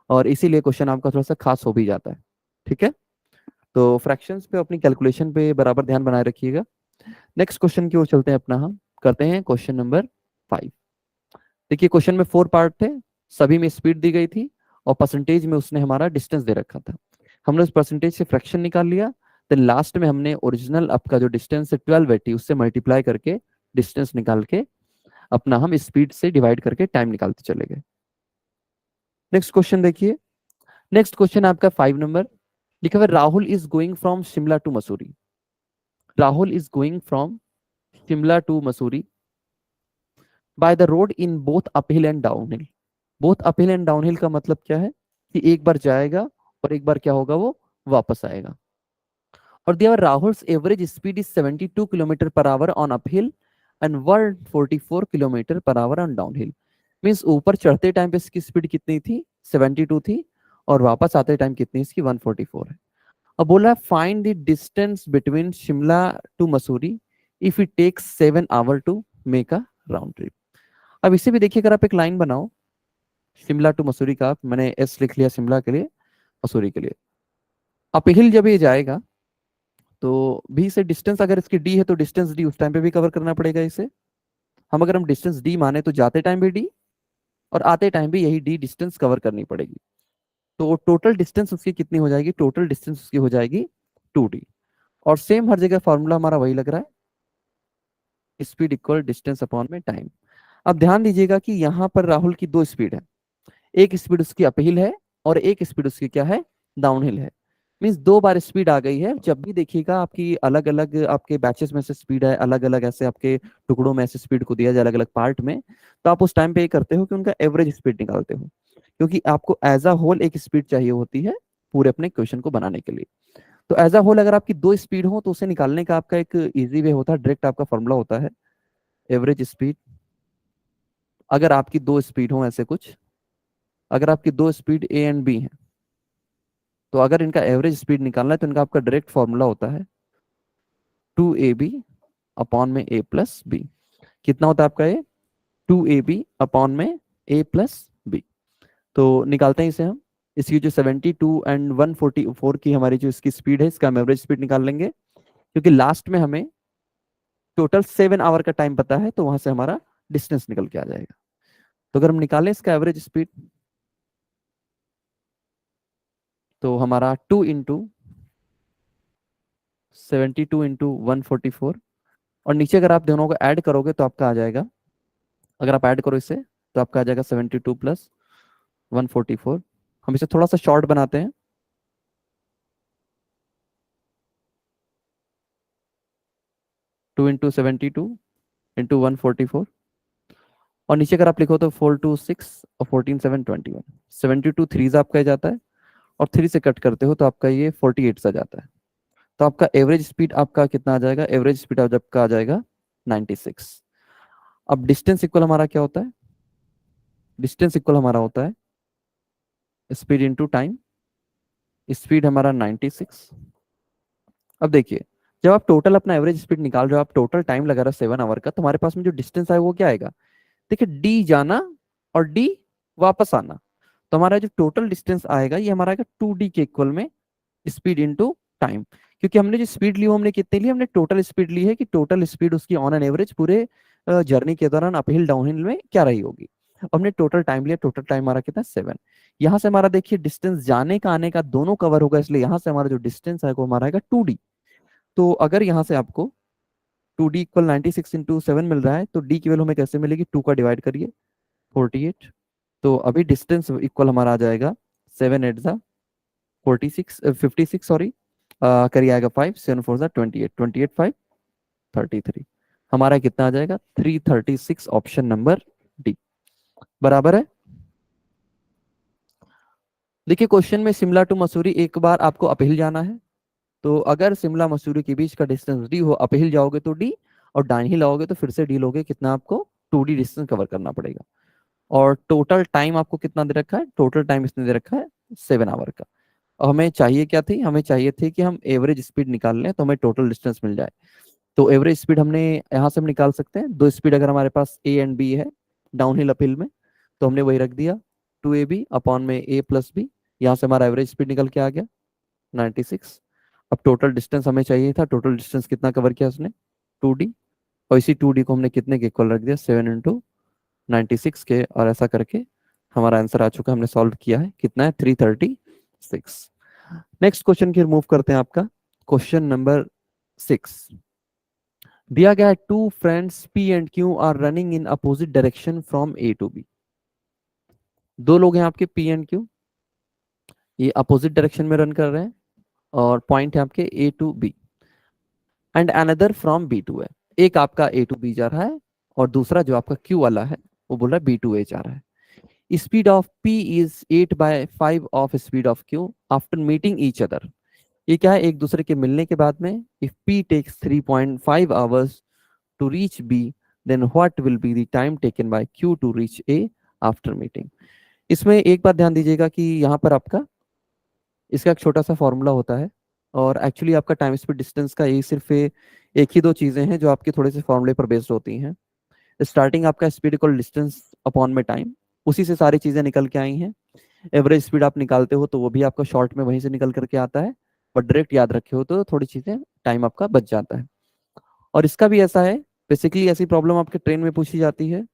और इसीलिए क्वेश्चन आपका थोड़ा सा खास हो भी जाता है, ठीक है। तो फ्रैक्शंस पे अपनी कैलकुलेशन पे बराबर ध्यान बनाए रखिएगा। नेक्स्ट क्वेश्चन की ओर चलते हैं अपना, हम करते हैं क्वेश्चन नंबर 5। देखिए क्वेश्चन में 4 पार्ट थे, सभी में स्पीड दी गई थी और परसेंटेज में उसने हमारा डिस्टेंस दे रखा था। हमने उस परसेंटेज से फ्रैक्शन निकाल लिया, देन लास्ट में हमने ओरिजिनल आपका जो डिस्टेंस है 1280 उससे मल्टीप्लाई करके डिस्टेंस निकाल के अपना हम स्पीड से डिवाइड करके टाइम निकालते चले गए। नेक्स्ट क्वेश्चन देखिए, नेक्स्ट क्वेश्चन आपका 5 नंबर, लिखा हुआ Rahul is going from Shimla to Mussoorie. Rahul is going from Shimla to Mussoorie by the road in both uphill and downhill. Both uphill and downhill का मतलब क्या है कि एक बार जाएगा और एक बार क्या होगा वो वापस आएगा। और दिया Rahul's average speed is 72 kilometre per hour on uphill and 144 kilometre per hour on downhill. Means ऊपर चढ़ते टाइम पे इसकी स्पीड कितनी थी 72 थी और वापस आते टाइम कितनी इसकी 144 है। अब बोला find the distance between Shimla to Mussoorie if it takes 7 hour to make a round trip. अब इसे भी देखिए, अगर आप एक लाइन बनाओ शिमला टू मसूरी का, मैंने एस लिख लिया शिमला के लिए, मसूरी के लिए। अपहिल जब ये जाएगा तो बी से डिस्टेंस अगर इसकी डी है तो डिस्टेंस डी उस टाइम पे भी कवर करना पड़ेगा इसे। हम डिस्टेंस डी माने तो जाते टाइम भी डी और आते टाइम भी यही डी डिस्टेंस कवर करनी पड़ेगी। तो टोटल डिस्टेंस उसकी कितनी हो जाएगी, टोटल डिस्टेंस उसकी हो जाएगी 2d। और सेम हर जगह फॉर्मूला हमारा वही लग रहा है, स्पीड इक्वल डिस्टेंस अपॉन में टाइम। अब ध्यान दीजिएगा कि यहाँ पर राहुल की 2 स्पीड है, एक स्पीड उसकी अपहिल है और एक स्पीड उसकी क्या है डाउनहिल है। मीन्स 2 बार स्पीड आ गई है। जब भी देखिएगा आपकी अलग अलग आपके बैचेस में से स्पीड है, अलग अलग ऐसे आपके टुकड़ों में ऐसे स्पीड को दिया जाए अलग अलग पार्ट में, तो आप उस टाइम पे ये करते हो कि उनका एवरेज स्पीड निकालते हो, क्योंकि आपको एज अ होल एक स्पीड चाहिए होती है पूरे अपने क्वेश्चन को बनाने के लिए। तो एज अ होल अगर आपकी 2 स्पीड हो तो उसे निकालने का आपका एक इजी वे होता है, डायरेक्ट आपका फॉर्मूला होता है एवरेज स्पीड। अगर आपकी 2 स्पीड हो ऐसे कुछ, अगर आपकी 2 स्पीड ए एंड बी है तो अगर इनका एवरेज स्पीड निकालना है तो इनका आपका डायरेक्ट फॉर्मूला होता है 2ab अपॉन में a प्लस बी। कितना होता है आपका ये 2ab अपॉन में a प्लस बी। तो निकालते हैं इसे हम। इसकी जो 72 एंड 144 की हमारी जो इसकी स्पीड है इसका हम एवरेज स्पीड निकाल लेंगे, क्योंकि लास्ट में हमें टोटल 7 आवर का टाइम पता है तो वहां से हमारा डिस्टेंस निकल के आ जाएगा। तो अगर हम निकालें इसका एवरेज स्पीड तो हमारा 2 इंटू 72 इंटू 144, और नीचे अगर आप दोनों को ऐड करोगे तो आपका आ जाएगा, अगर आप ऐड करो इसे तो आपका आ जाएगा 72 प्लस 144। हम इसे थोड़ा सा शॉर्ट बनाते हैं, 2 इंटू 72 इंटू 144, और नीचे अगर आप लिखो तो 426 और 14 7 21, 72 थ्री आपका जाता है और 3 से कट करते हो तो आपका ये 48 सा जाता है। तो आपका एवरेज स्पीड आपका कितना आ जाएगा, एवरेज स्पीड आपका आ जाएगा 96। अब डिस्टेंस इक्वल हमारा क्या होता है, डिस्टेंस इक्वल हमारा होता है स्पीड इंटू टाइम। स्पीड हमारा 96। अब देखिए जब आप टोटल अपना एवरेज स्पीड निकाल रहे हो, आप टोटल टाइम लगा रहा है 7 आवर का, तो हमारे पास में जो डिस्टेंस आएगा वो क्या आएगा, देखिए डी जाना और डी वापस आना। तो हमारा जो टोटल डिस्टेंस आएगा ये हमारा आएगा 2d के इक्वल में स्पीड इंटू टाइम। क्योंकि हमने जो स्पीड ली वो हमने कितनी ली, हमने टोटल स्पीड ली है कि टोटल स्पीड उसकी ऑन एन एवरेज पूरे जर्नी के दौरान अपहिल डाउनहिल में क्या रही होगी। हमने टोटल टाइम लिया, टोटल टाइम हमारा कितना 7। यहाँ से हमारा देखिए डिस्टेंस जाने का आने का दोनों कवर होगा, इसलिए यहाँ से हमारा जो डिस्टेंस आएगा वो हमारा आएगा 2d। तो अगर यहाँ से आपको 2d इक्वल 96 इंटू 7 मिल रहा है तो d की वैल्यू हमें कैसे मिलेगी, 2 का डिवाइड करिए 48। तो अभी डिस्टेंस इक्वल हमारा आ जाएगा 7 8 जा 46 56 सॉरी, करिए आएगा 5 7 4 जा 28 28 5 33। हमारा कितना आ जाएगा 336, ऑप्शन नंबर डी बराबर है। देखिए क्वेश्चन में शिमला टू मसूरी एक बार आपको अपहिल जाना है, तो अगर शिमला मसूरी के बीच का डिस्टेंस डी हो, अपहिल जाओगे तो डी और डाउनहिल आओगे तो फिर से डी लोगे, कितना आपको 2d डिस्टेंस कवर करना पड़ेगा। और टोटल टाइम आपको कितना दे रखा है, टोटल टाइम इसने दे रखा है 7 आवर का। और हमें चाहिए क्या थी, हमें चाहिए थी कि हम एवरेज स्पीड निकाल लें तो हमें टोटल डिस्टेंस मिल जाए। तो एवरेज स्पीड हमने यहाँ से हम निकाल सकते हैं, 2 स्पीड अगर हमारे पास ए एंड बी है डाउनहिल अपहिल में तो हमने वही रख दिया 2ab अपॉन में a प्लस बी। यहाँ से हमारा एवरेज स्पीड निकल के आ गया 96। अब टोटल डिस्टेंस हमें चाहिए था, टोटल डिस्टेंस कितना कवर किया उसने 2d, और इसी 2d को हमने कितने के इक्वल रख दिया 7 इंटू 96 के, और ऐसा करके हमारा आंसर आ चुका है, हमने सॉल्व किया है। कितना है? 336। नेक्स्ट क्वेश्चन की मूव करते हैं। आपका क्वेश्चन नंबर 6 दिया गया है, two friends P and Q are running in opposite direction from A to B. दो लोग हैं आपके पी एंड क्यू, ये अपोजिट डायरेक्शन में रन कर रहे हैं, और पॉइंट है आपके A to B, and another from B to A. एक आपका ए टू बी जा रहा है, और दूसरा जो आपका क्यू वाला है वो बोल रहा है बी टू ए जा रहा है। Speed of P is 8/5 of speed of Q after meeting each other. ये क्या है? एक दूसरे के मिलने के बाद में, if P takes 3.5 hours to reach B, then what will be the time taken by Q to reach A after meeting. इसमें एक बात ध्यान दीजिएगा कि यहाँ पर आपका इसका एक छोटा सा फॉर्मूला होता है, और एक्चुअली आपका टाइम स्पीड डिस्टेंस का ये सिर्फ एक ही दो चीजें हैं जो आपके थोड़े से फॉर्मूले पर बेस्ड होती हैं। स्टार्टिंग आपका स्पीड इक्वल डिस्टेंस अपॉन में टाइम, उसी से सारी चीजें निकल के आई हैं। एवरेज स्पीड आप निकालते हो तो वो भी आपका शॉर्ट में वहीं से निकल करके आता है, बट डायरेक्ट याद रखे हो तो थोड़ी चीजें टाइम आपका बच जाता है। और इसका भी ऐसा है, बेसिकली ऐसी प्रॉब्लम आपके ट्रेन में पूछी जाती है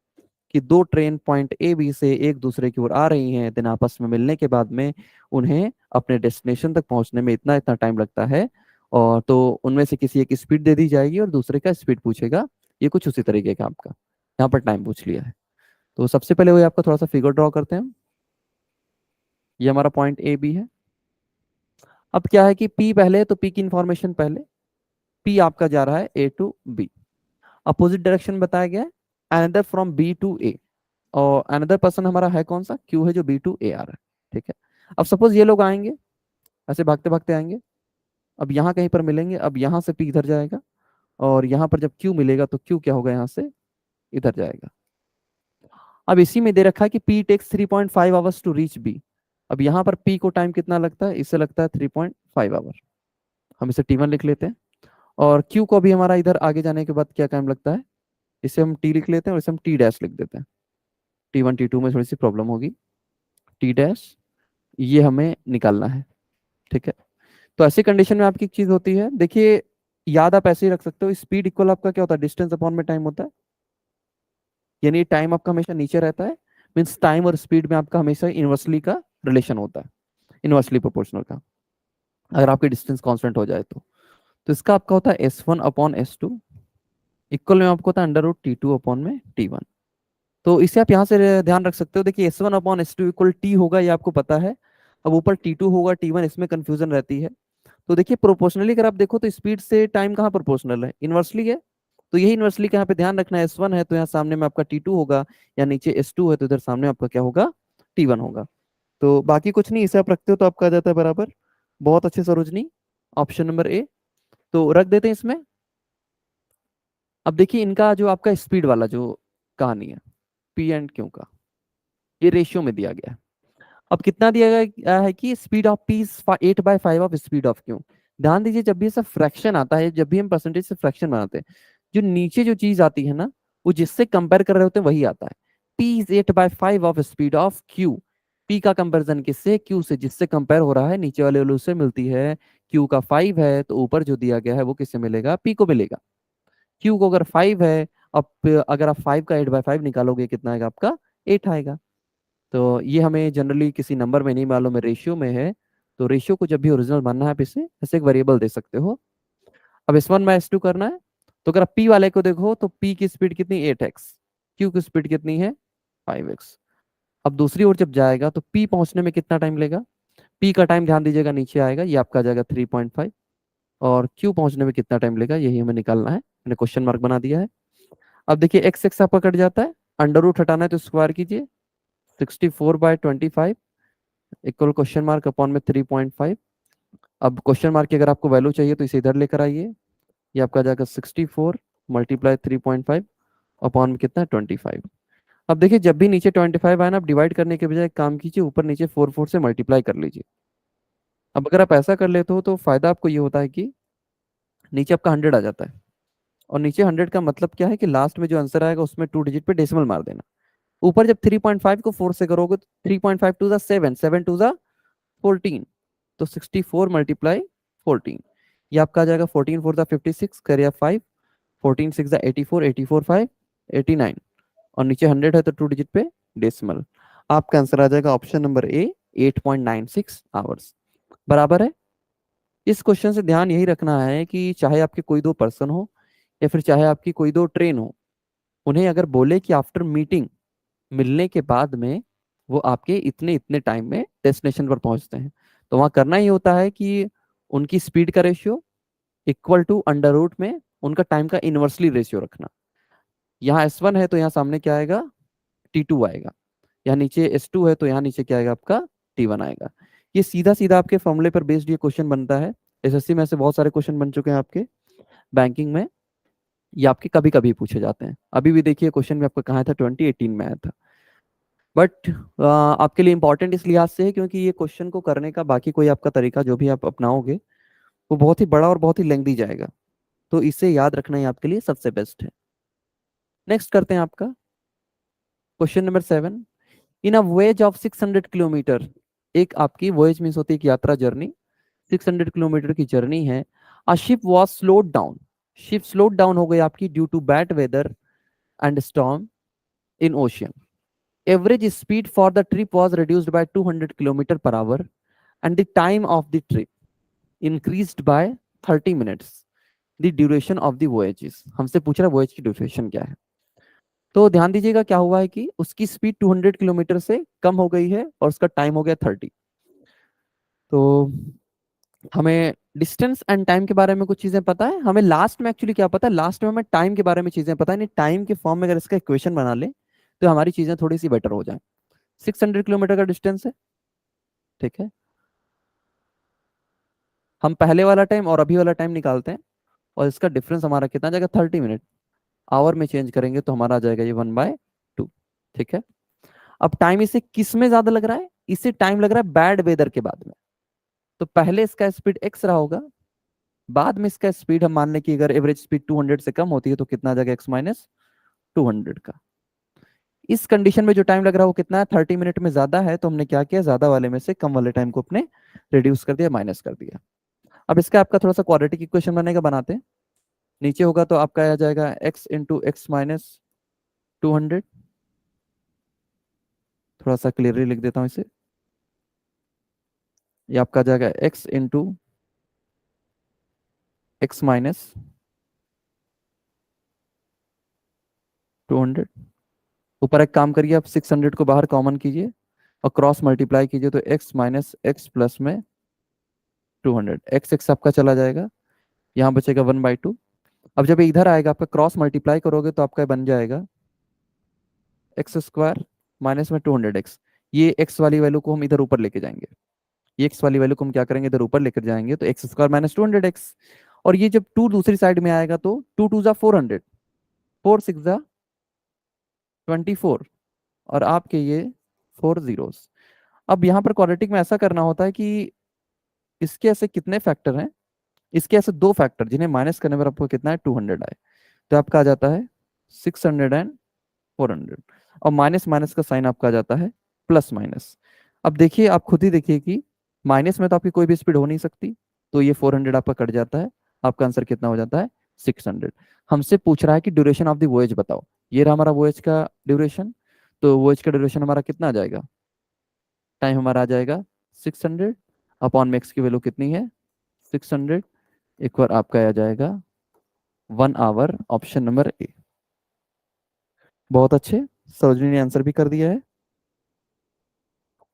कि दो ट्रेन पॉइंट ए बी से एक दूसरे की ओर आ रही हैं, देन आपस में मिलने के बाद में उन्हें अपने डेस्टिनेशन तक पहुंचने में इतना इतना टाइम लगता है, और तो उनमें से किसी एक स्पीड दे दी जाएगी और दूसरे का स्पीड पूछेगा। ये कुछ उसी तरीके का आपका यहाँ पर टाइम पूछ लिया है। तो सबसे पहले वही आपका थोड़ा सा फिगर ड्रॉ करते हैं। ये हमारा पॉइंट ए बी है। अब क्या है कि पी पहले है, तो पी की इंफॉर्मेशन पहले। पी आपका जा रहा है ए टू बी, अपोजिट डायरेक्शन बताया गया है, अनदर फ्रॉम बी टू ए, और अनदर पर्सन हमारा है कौन सा? क्यू है, जो बी टू ए आ रहा है। ठीक है। अब सपोज ये लोग आएंगे, ऐसे भागते भागते आएंगे, अब यहाँ कहीं पर मिलेंगे, अब यहाँ से पी इधर जाएगा, और यहाँ पर जब क्यू मिलेगा तो क्यू क्या होगा? यहाँ से इधर जाएगा। अब इसी में दे रखा है कि P takes 3.5 hours to reach B. अब यहाँ पर पी को टाइम कितना लगता है? इससे लगता है 3.5 आवर, हम इसे टी वन लिख लेते हैं। और क्यू को भी हमारा इधर आगे जाने के बाद क्या टाइम लगता है? इसे हम टी लिख लेते हैं, और इसे हम टी डैश लिख देते हैं। टी वन टी टू में थोड़ी सी प्रॉब्लम होगी, टी डैश ये हमें निकालना है। ठीक है। तो ऐसी कंडीशन में आपकी एक चीज होती है, देखिए, याद आप ऐसे ही रख सकते हो, स्पीड इक्वल आपका क्या होता है? डिस्टेंस अपॉन में टाइम होता है, यानी टाइम आपका हमेशा नीचे रहता है। मीन्स टाइम और स्पीड में आपका हमेशा इनवर्सली का रिलेशन होता है, इनवर्सली प्रोपोर्शनल का, अगर आपकी डिस्टेंस कांस्टेंट हो जाए तो इसका आपका होता है S1/S2 इक्वल में आपको होता है √T2/T1। तो इसे आप यहाँ से ध्यान रख सकते हो। देखिए, S1/S2 इक्वल टी होगा, ये आपको पता है। अब ऊपर T2 होगा, T1, इसमें कंफ्यूजन रहती है। तो देखिए, प्रोपोर्शनली अगर आप देखो तो स्पीड से टाइम कहाँ प्रोपोर्शनल है? इनवर्सली है। तो यही इनवर्सली का यहाँ पे ध्यान रखना है। S1 है तो यहाँ सामने में आपका T2 होगा, या नीचे S2 है तो इधर सामने आपका क्या होगा? T1 होगा। तो बाकी कुछ नहीं, इसे आप रखते हो तो आपका आ जाता है बराबर। बहुत अच्छे सरोजनी, ऑप्शन नंबर ए तो रख देते हैं इसमें। अब देखिए, इनका जो आपका स्पीड वाला जो कहानी है पी एंड क्यू का, ये रेशियो में दिया गया है। अब कितना दिया गया है कि speed of P 8/5 of speed of Q. ध्यान दीजिए, जब भी ऐसा फ्रैक्शन आता है, जब भी हम परसेंटेज से फ्रैक्शन बनाते हैं, जो नीचे जो चीज आती है ना, वो जिससे कंपेयर कर रहे होते हैं वही आता है। P is 8/5 of speed of Q. P का कंपेरिजन किससे? क्यू से, जिससे कंपेयर हो रहा है नीचे वाले वाले उससे मिलती है। क्यू का 5 है तो ऊपर जो दिया गया है वो किससे मिलेगा? पी को मिलेगा। क्यू को अगर 5 है, अब अगर आप 5 का 8/5 निकालोगे कितना आएगा आपका? 8 आएगा। तो ये हमें जनरली किसी नंबर में नहीं मालूम है, रेशियो में है। तो रेशियो को जब भी ओरिजिनल मानना है, आप इसे ऐसे एक वेरिएबल दे सकते हो। अब S1/S2 करना है, तो अगर आप पी वाले को देखो तो पी की स्पीड कितनी? 8x। क्यू की स्पीड कितनी है? 5x। अब दूसरी ओर जब जाएगा तो पी पहुंचने में कितना टाइम लेगा? पी का टाइम ध्यान दीजिएगा नीचे आएगा, ये आपका आ जाएगा 3.5। और क्यू पहुंचने में कितना टाइम लेगा, यही हमें निकालना है। मैंने क्वेश्चन मार्क बना दिया है। अब देखिए, एक्स एक्स आपका कट जाता है, अंडर रूट हटाना है तो स्क्वायर कीजिए। 64/25 इक्वल क्वेश्चन मार्क अपॉन में 3.5। अब क्वेश्चन मार्क की अगर आपको वैल्यू चाहिए तो इसे इधर लेकर आइए, ये आपका जाएगा 64 मल्टीप्लाई 3.5 अपॉन में कितना है? 25। अब देखिए, जब भी नीचे 25 आए ना, आप डिवाइड करने के बजाय काम कीजिए, ऊपर नीचे 4 से मल्टीप्लाई कर लीजिए। अब अगर आप ऐसा कर लेते हो तो फायदा आपको ये होता है कि नीचे आपका 100 आ जाता है, और नीचे 100 का मतलब क्या है कि लास्ट में जो आंसर आएगा उसमें 2 डिजिट पे डेसिमल मार देना। ऊपर जब 3.5 को 4 से करोगे तो 3.5 टू ज़ा 7, 7 टू ज़ा 14, तो 64 मल्टीप्लाई 14, ये आपका आ जाएगा 14 4 ज़ा 56, करिए 5, 14 6 ज़ा 84, 84 5 89, और नीचे 100 है तो 2 डिजिट पे डेसिमल। आपका आंसर आ जाएगा ऑप्शन नंबर ए, 8.96 आवर्स। बराबर है। इस क्वेश्चन से ध्यान यही रखना है कि चाहे आपके कोई दो पर्सन हो या फिर चाहे आपकी कोई दो ट्रेन हो, उन्हें अगर बोले कि आफ्टर मीटिंग, मिलने के बाद में वो आपके इतने इतने टाइम में डेस्टिनेशन पर पहुंचते हैं, तो वहां करना ही होता है कि उनकी स्पीड का ratio equal to under root में उनका टाइम का इनवर्सली रेशियो रखना। यहाँ S1 है तो यहाँ सामने क्या आएगा, T2 आएगा। यहाँ नीचे S2 है तो यहाँ नीचे क्या आएगा, आपका T1 आएगा। ये सीधा सीधा आपके फॉर्मूले पर बेस्ड ये क्वेश्चन बनता है। एसएससी में से बहुत सारे क्वेश्चन बन चुके हैं आपके बैंकिंग में, ये आपके कभी कभी पूछे जाते हैं। अभी भी देखिए क्वेश्चन में आपका कहाँ था, 2018 में आया था। बट आपके लिए इंपॉर्टेंट इस लिहाज से है क्योंकि ये क्वेश्चन को करने का बाकी कोई आपका तरीका जो भी आप अपनाओगे वो बहुत ही बड़ा और बहुत ही लेंथी जाएगा, तो इसे याद रखना ही आपके लिए सबसे बेस्ट है। नेक्स्ट करते हैं आपका question number 7। In a voyage of 600 kilometre, एक आपकी वॉयज मीन्स होती है एक यात्रा, जर्नी, 600 किलोमीटर की जर्नी है। A ship was slowed down, ship slowed down हो गई आपकी due to bad weather and storm in ocean. Average speed for the trip was reduced by 200 kilometre per hour and the time of the trip increased by 30 minutes. The duration of the voyages, हमसे पूछ रहा है voyage की duration क्या है। तो ध्यान दीजिएगा क्या हुआ है कि उसकी स्पीड 200 किलोमीटर से कम हो गई है और उसका टाइम हो गया 30। तो हमें डिस्टेंस एंड टाइम के बारे में कुछ चीजें पता है, हमें लास्ट में एक्चुअली क्या पता है, लास्ट में हमें टाइम के बारे में चीजें पता है। नहीं, टाइम के फॉर्म में अगर इसका इक्वेशन बना ले तो हमारी चीजें थोड़ी सी बेटर हो जाए। 600 किलोमीटर का डिस्टेंस है, ठीक है। हम पहले वाला टाइम और अभी वाला टाइम निकालते हैं और इसका डिफरेंस हमारा कितना आ जाएगा, 30 मिनट। आवर में चेंज करेंगे तो हमारा आ जाएगा ये 1/2, ठीक है। अब टाइम इसे किस में ज्यादा लग रहा है, इसे टाइम लग रहा है बैड वेदर के बाद में। तो पहले इसका स्पीड एक्स रहा होगा, बाद में इसका स्पीड हम मान लें कि अगर एवरेज स्पीड 200 से कम होती है तो कितना आ जाएगा, x-200 का। इस कंडीशन में जो टाइम लग रहा है वो कितना है, 30 मिनट में ज्यादा है, तो हमने क्या किया, ज्यादा वाले में से कम वाले टाइम को अपने रिड्यूस कर दिया, माइनस कर दिया। अब इसका आपका थोड़ा सा क्वाड्रेटिक इक्वेशन बनेगा, बनाते हैं। नीचे होगा तो आपका आ जाएगा x इंटू एक्स माइनस 200। थोड़ा सा क्लियरली लिख देता हूँ इसे। ये आपका आ जाएगा x इंटू एक्स माइनस 200। ऊपर एक काम करिए, आप 600 को बाहर कॉमन कीजिए और क्रॉस मल्टीप्लाई कीजिए, तो x माइनस एक्स प्लस में 200, एक्स एक्स आपका चला जाएगा, यहाँ बचेगा 1/2। अब जब इधर आएगा आपका क्रॉस मल्टीप्लाई करोगे तो आपका बन जाएगा x² माइनस में 200x। ये x वाली वैल्यू को हम इधर ऊपर लेके जाएंगे, ये x वाली वैल्यू को हम क्या करेंगे, इधर ऊपर लेकर जाएंगे, तो x² माइनस 200x। और ये जब 2 दूसरी साइड में आएगा तो 2 2 जा 400, 4 6 जा 24, और आपके ये 4 zeros। अब यहाँ पर क्वाड्रेटिक में ऐसा करना होता है कि इसके ऐसे कितने फैक्टर हैं, इसके ऐसे दो फैक्टर जिन्हें माइनस करने पर आपको कितना है, 200 आए, तो आपका आ जाता है 600 एंड 400। और माइनस माइनस का साइन आपका आ जाता है प्लस माइनस। अब देखिए, आप खुद ही देखिए कि माइनस में तो आपकी कोई भी स्पीड हो नहीं सकती, तो ये 400 आपका कट जाता है, आपका आंसर कितना हो जाता है, 600। हमसे पूछ रहा है कि ड्यूरेशन ऑफ द वॉयज बताओ, ये रहा हमारा वॉयज का ड्यूरेशन। तो वॉयज का ड्यूरेशन हमारा कितना आ जाएगा, टाइम हमारा आ जाएगा 600 अपॉन में एक्स की वैल्यू कितनी है, 600, एक बार आपका आ जाएगा 1 आवर, ऑप्शन नंबर ए। बहुत अच्छे, सरोजनी ने आंसर भी कर दिया है,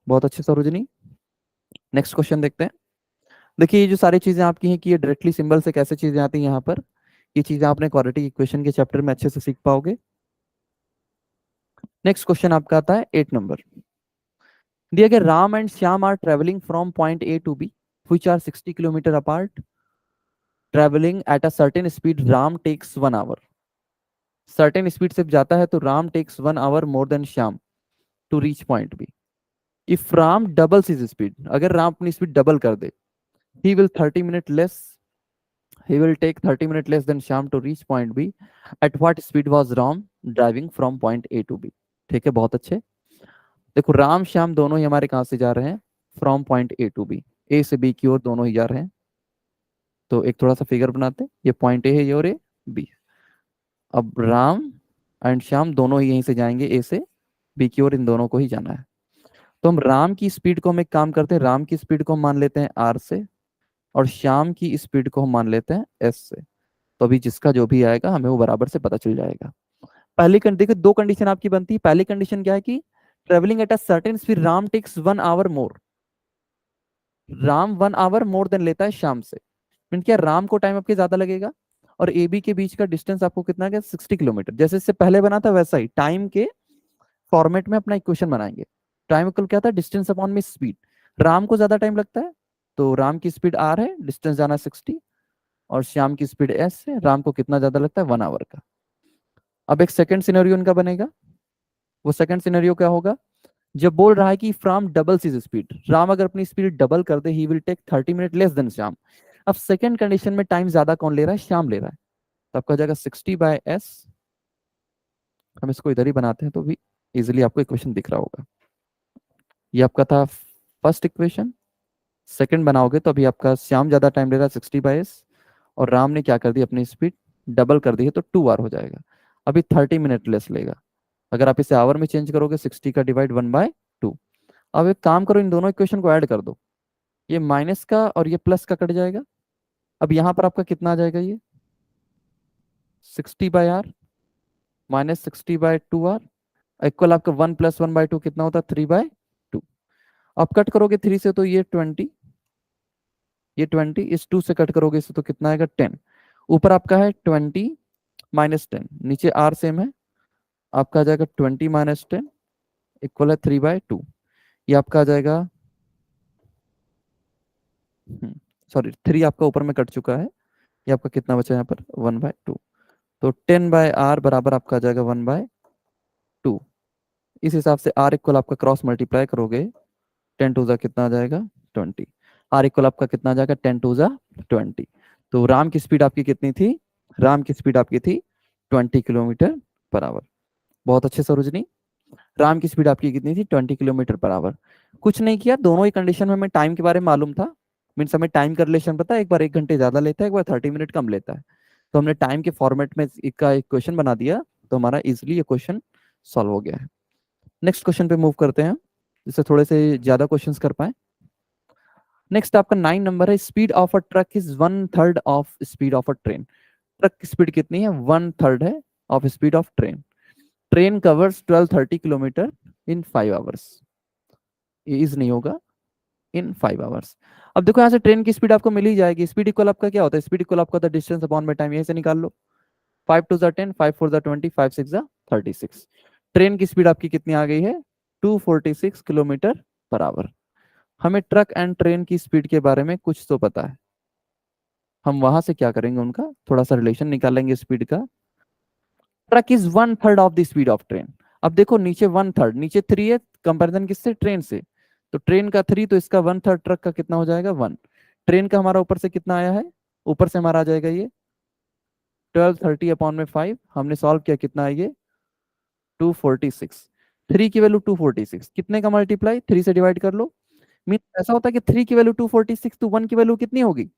बहुत अच्छे सरोजनी। नेक्स्ट क्वेश्चन देखते हैं। देखिए ये जो सारी चीजें आपकी हैं कि ये डायरेक्टली सिंबल से कैसे चीजें आती हैं यहाँ पर, ये चीजें आपने क्वाड्रेटिक इक्वेशन के चैप्टर में अच्छे से सीख पाओगे। नेक्स्ट क्वेश्चन आपका आता है 8 नंबर। दिया गया Ram and Shyam are travelling from point A to B which are 60 kilometre apart, travelling at a certain speed, Ram takes 1 hour. Certain speed से जाता है तो Ram takes 1 hour more than Shyam to reach point B. If Ram doubles his speed, अगर राम अपनी speed double कर दे, he will 30 minute less he will take 30 minute less than Sham to reach point B. At what speed was Ram driving from point A to B? ठीक है, बहुत अच्छे। देखो राम श्याम दोनों ही हमारे कहां से जा रहे हैं, from point A to B, ए से बी की ओर दोनों ही जा रहे हैं। तो एक थोड़ा सा फिगर बनाते हैं, ये पॉइंट ए है ये, और ए बी। अब राम एंड श्याम दोनों ही यहीं से जाएंगे, ए से बी की ओर, इन दोनों को ही जाना है। तो हम राम की स्पीड को हम एक काम करते हैं, राम की स्पीड को हम मान लेते हैं आर से, और श्याम की स्पीड को हम मान लेते हैं एस से। तो अभी जिसका जो भी आएगा हमें वो बराबर से पता चल जाएगा। पहली देखिए, दो कंडीशन आपकी बनती है। पहली कंडीशन क्या है कि travelling at a certain speed Ram takes 1 hour more, Ram 1 hour more than लेता है श्याम से। मीन क्या, राम को टाइम आपके ज्यादा लगेगा, और ए बी के बीच का डिस्टेंस आपको कितना है, 60 किलोमीटर। जैसे इससे पहले बना था वैसा ही टाइम के फॉर्मेट में अपना इक्वेशन बनाएंगे। टाइम इक्वल क्या था, डिस्टेंस अपॉन में स्पीड। राम को ज्यादा टाइम लगता है, तो राम की स्पीड आर है, डिस्टेंस जाना 60, और श्याम की स्पीड एस है, राम को कितना ज्यादा लगता है, 1 आवर का। अब एक सेकंड सिनेरियो इनका बनेगा। वो सेकंड सिनेरियो क्या होगा, जब बोल रहा है कि फ्राम डबल्स हिज स्पीड, राम अगर अपनी स्पीड डबल कर दे, he will take 30 minute less than Shyam. अब सेकंड कंडीशन में टाइम ज्यादा कौन ले रहा है, श्याम ले रहा है। तो आपका जाएगा 60/s। हम इसको इधर ही बनाते हैं तो भी इजिली आपको इक्वेशन दिख रहा होगा। ये आपका था फर्स्ट इक्वेशन। सेकंड बनाओगे तो अभी आपका श्याम ज्यादा टाइम ले रहा है 60/s, और राम ने क्या कर दी, अपनी स्पीड डबल कर दी है, तो 2 आवर हो जाएगा। अभी 30 मिनट लेस लेगा। अगर आप इसे आवर में चेंज करोगे, 60 का डिवाइड 1/2। अब एक काम करो, इन दोनों इक्वेशन को ऐड कर दो, ये माइनस का और ये प्लस का कट जाएगा। अब यहाँ पर आपका कितना आ जाएगा, ये 60/r माइनस 60/2r इक्वल आपका 1 + 1/2 कितना होता है, 3/2। अब कट करोगे 3 से तो ये 20, ये 20 इस 2 से कट करोगे इसे तो कितना आएगा, 10। ऊपर आपका है 20 - 10, नीचे आर सेम है, आपका आ जाएगा 20 - 10 इक्वल है 3/2। ये आपका आ जाएगा, सॉरी 3 आपका ऊपर में कट चुका है, ये आपका कितना बचा यहाँ पर, 1/2। तो 10/r बराबर आपका आ जाएगा 1/2। इस हिसाब से आर इक्वल आपका क्रॉस मल्टीप्लाई करोगे, 10 × 2 कितना आ जाएगा, 20। आर इक्वल आपका कितना आ जाएगा, 10 × 2 20। तो राम की स्पीड आपकी कितनी थी, राम की स्पीड आपकी थी 20 km/h। बहुत अच्छे सरोजनी, राम की स्पीड आपकी कितनी थी, 20 km/h। कुछ नहीं किया, दोनों ही कंडीशन में हमें टाइम के बारे में मालूम था। मीन्स हमें टाइम का रिलेशन पता है, एक बार 1 घंटे ज्यादा लेता है, एक बार 30 मिनट कम लेता है। तो हमने टाइम के फॉर्मेट में इसका इक्वेशन बना दिया, तो हमारा इजिली ये क्वेश्चन सॉल्व हो गया है। नेक्स्ट क्वेश्चन पे मूव करते हैं, जिससे थोड़े से ज्यादा क्वेश्चंस कर पाए। नेक्स्ट आपका 9 नंबर है, speed of a truck is 1/3 of speed of a train. Truck की स्पीड कितनी है, 1/3 है of speed of train. Train covers 1230 kilometre in 5 hours. ये इज नहीं होगा, इन 5 आवर्स। अब देखो यहाँ से ट्रेन की स्पीड आपको मिल ही जाएगी। स्पीड इक्वल आपका क्या होता है, स्पीड इक्वल आपका डिस्टेंस अपॉन में टाइम, यहीं से निकाल लो। 5 × 2 = 10, 5 × 4 = 20, 5 × 6 = 36। ट्रेन की स्पीड आपकी कितनी आ गई है, 246 km/h। हमें ट्रक एंड ट्रेन की स्पीड के बारे में कुछ तो पता है, हम वहां से क्या करेंगे, उनका थोड़ा सा रिलेशन निकालेंगे स्पीड का। Truck is 1/3 of the speed of train. अब देखो नीचे 1/3, नीचे 3 है, कंपेरिजन किससे, ट्रेन से। तो ट्रेन का 3, तो इसका 1/3 ट्रक का कितना हो जाएगा, 1। ट्रेन का हमारा ऊपर से कितना आया है, ऊपर से हमारा आ जाएगा ये 1230/5। हमने सॉल्व किया, कितना है ये 246। 3 की वैल्यू 246, कितने का मल्टीप्लाई, 3 से डिवाइड कर लो। मीन ऐसा होता है कि 3 की वैल्यू 246, तो 1 की वैल्यू कितनी होगी,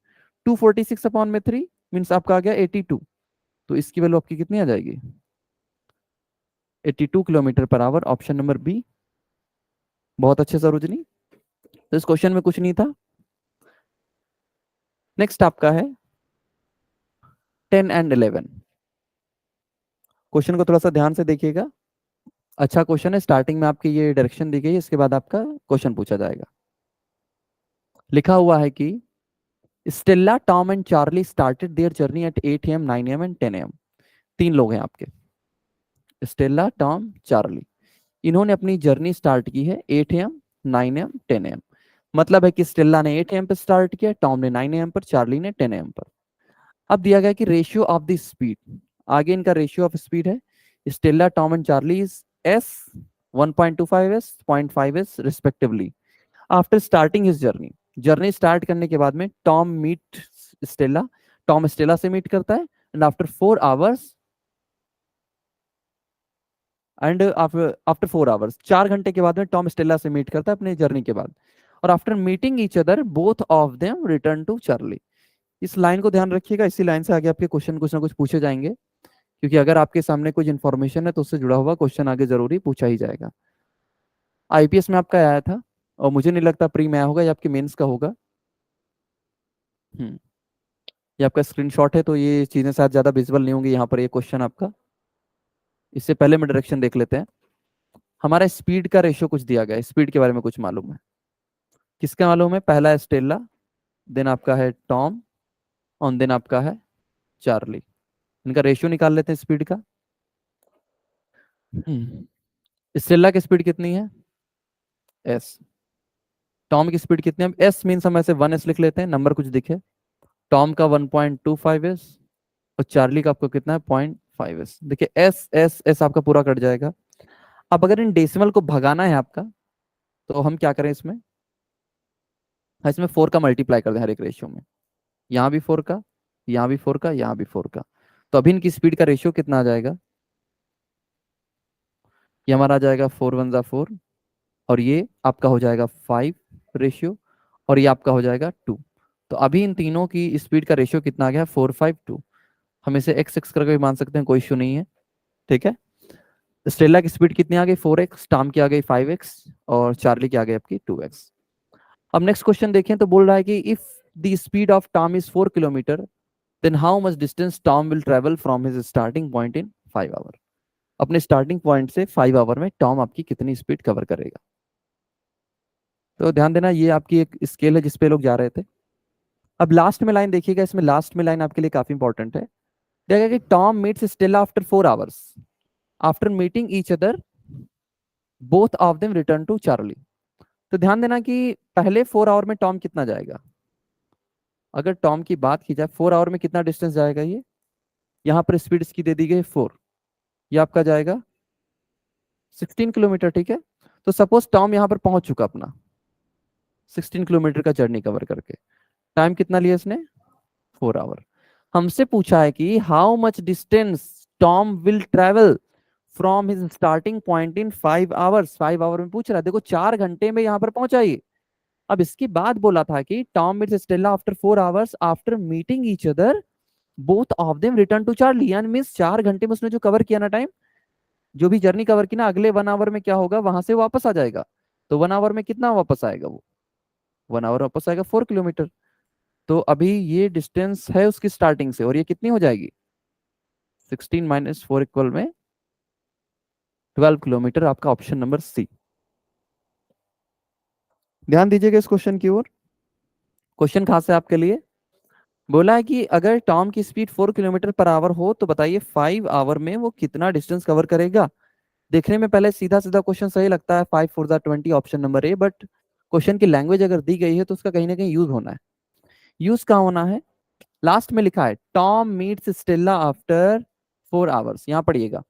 246/3 मीन्स आपका आ गया 82। तो इसकी वैल्यू आपकी कितनी आ जाएगी, 82 km/h। Option number B. बहुत अच्छे सरोजनी, तो इस क्वेश्चन में कुछ नहीं था। नेक्स्ट आपका है 10 और 11। क्वेश्चन को थोड़ा सा ध्यान से देखिएगा, अच्छा क्वेश्चन है। स्टार्टिंग में आपकी ये डायरेक्शन दी गई है, इसके बाद आपका क्वेश्चन पूछा जाएगा। लिखा हुआ है कि Stella, Tom and Charlie started their journey at 8 AM, 9 AM and 10 AM। 3 लोग हैं आपके, स्टेला, टॉम, चार्ली। इन्होंने अपनी जर्नी स्टार्ट की है 8 AM, 9 AM, 10 AM। मतलब है कि स्टेला ने 8 AM पर स्टार्ट किया, टॉम ने 9 AM पर, चार्ली ने 10 AM पर। अब दिया गया कि रेशियो ऑफ द स्पीड, आगे इनका रेशियो ऑफ स्पीड है, Stella, Tom and Charlie is as 1.25s 0.5s respectively after starting his journey. Journey start करने के बाद में Tom meet Stella, Tom Stella से मीट करता है, and after 4 hours, and after 4 hours 4 घंटे के बाद में टॉम स्टेला से मीट करता है अपने जर्नी के बाद। और after meeting each other both of them return to Charlie. इस लाइन को ध्यान रखिएगा, इसी लाइन से आगे आपके क्वेश्चन कुछ ना कुछ पूछे जाएंगे, क्योंकि अगर आपके सामने कुछ इन्फॉर्मेशन है तो उससे जुड़ा हुआ क्वेश्चन आगे जरूरी पूछा ही जाएगा। आईपीएस में आपका आया था, और मुझे नहीं लगता प्री में आया होगा, ये आपके मेंस का होगा। हम्म ये आपका स्क्रीनशॉट है, तो ये चीजें शायद ज्यादा विजिबल नहीं होंगी यहाँ पर, ये क्वेश्चन आपका। इससे पहले में डायरेक्शन देख लेते हैं। हमारा स्पीड का रेशियो कुछ दिया गया है, स्पीड के बारे में कुछ मालूम है? किसका मालूम है? पहला है स्टेला, देन आपका है टॉम, और देन आपका है चार्ली। इनका रेशियो निकाल लेते हैं स्पीड का। स्टेला की स्पीड कितनी है? एस। टॉम की स्पीड कितनी है? एस मीन्स हम ऐसे 1s लिख लेते हैं, नंबर कुछ दिखे। टॉम का 1.25s, और चार्ली का आपको कितना है? 0.5s। देखिए एस एस एस आपका पूरा कट जाएगा। अब अगर इन डेसिमल को भगाना है आपका, तो हम क्या करें इसमें? इसमें 4 का मल्टीप्लाई कर दें हर एक रेशियो में। यहाँ भी 4 का, यहाँ भी 4 का, यहाँ भी 4 का। तो अभी इनकी स्पीड का रेशियो कितना आ जाएगा? ये हमारा आ जाएगा 4 1 4, और ये आपका हो जाएगा 5 रेशियो, और ये आपका हो जाएगा 2। तो अभी इन तीनों की स्पीड का रेशियो कितना आ गया? 4 5 2। हम इसे एक्स एक्स करके भी मान सकते हैं, कोई इशू नहीं है। ठीक है। स्टेला की स्पीड कितनी आ गई? 4x, टॉम की आ गई 5x, और चार्ली की आ गई आपकी 2x। अब नेक्स्ट क्वेश्चन देखें तो बोल रहा है कि if the speed of Tom is 4 kilometre, then how much distance Tom will travel from his starting point in 5 hour. अपने स्टार्टिंग पॉइंट से 5 आवर में टॉम आपकी कितनी स्पीड कवर करेगा? तो ध्यान देना, ये आपकी एक स्केल है जिसपे लोग जा रहे थे। अब लास्ट में लाइन देखिएगा, इसमें लास्ट में लाइन आपके लिए काफी इंपॉर्टेंट है। देखिए कि Tom meets Stella after 4 hours, after meeting each other both of them return to Charlie. तो ध्यान देना कि पहले 4 आवर में टॉम कितना जाएगा? अगर टॉम की बात की जाए 4 आवर में कितना डिस्टेंस जाएगा ये? यहाँ पर स्पीड इसकी दे दी गई 4, ये आपका जाएगा 16 किलोमीटर। ठीक है। तो सपोज टॉम यहाँ पर पहुंच चुका अपना 16 किलोमीटर का जर्नी कवर करके, टाइम कितना लिया इसने? 4 आवर। हमसे पूछा है कि how much distance Tom will travel from his starting point in 5 hours. 5 hour में पूछ रहा है, देखो 4 घंटे में यहाँ पर पहुंचाइए। अब इसके बाद बोला था कि Tom meets Stella after 4 hours after meeting each other both of them return to Charlie. यानी मीन्स 4 घंटे में उसने जो कवर किया ना टाइम, जो भी जर्नी कवर की ना, अगले 1 आवर में क्या होगा? वहां से वापस आ जाएगा। तो 1 आवर में कितना वापस आएगा वो? 1 आवर वापस आएगा 4 किलोमीटर। तो अभी ये डिस्टेंस है उसकी स्टार्टिंग से, और ये कितनी हो जाएगी? 16 - 4 इक्वल में 12 किलोमीटर। आपका ऑप्शन नंबर सी। ध्यान दीजिएगा इस क्वेश्चन की ओर। क्वेश्चन खास है आपके लिए। बोला है कि अगर टॉम की स्पीड 4 किलोमीटर पर आवर हो, तो बताइए 5 आवर में वो कितना डिस्टेंस कवर करेगा। देखने में पहले सीधा सीधा क्वेश्चन सही लगता है, 5 4 20, option number A. But question की लैंग्वेज अगर दी गई है तो उसका कहीं ना कहीं यूज होना है। यूज कहाँ होना है? लास्ट में लिखा है Tom meets Stella after 4 hours. यहाँ पढ़िएगा,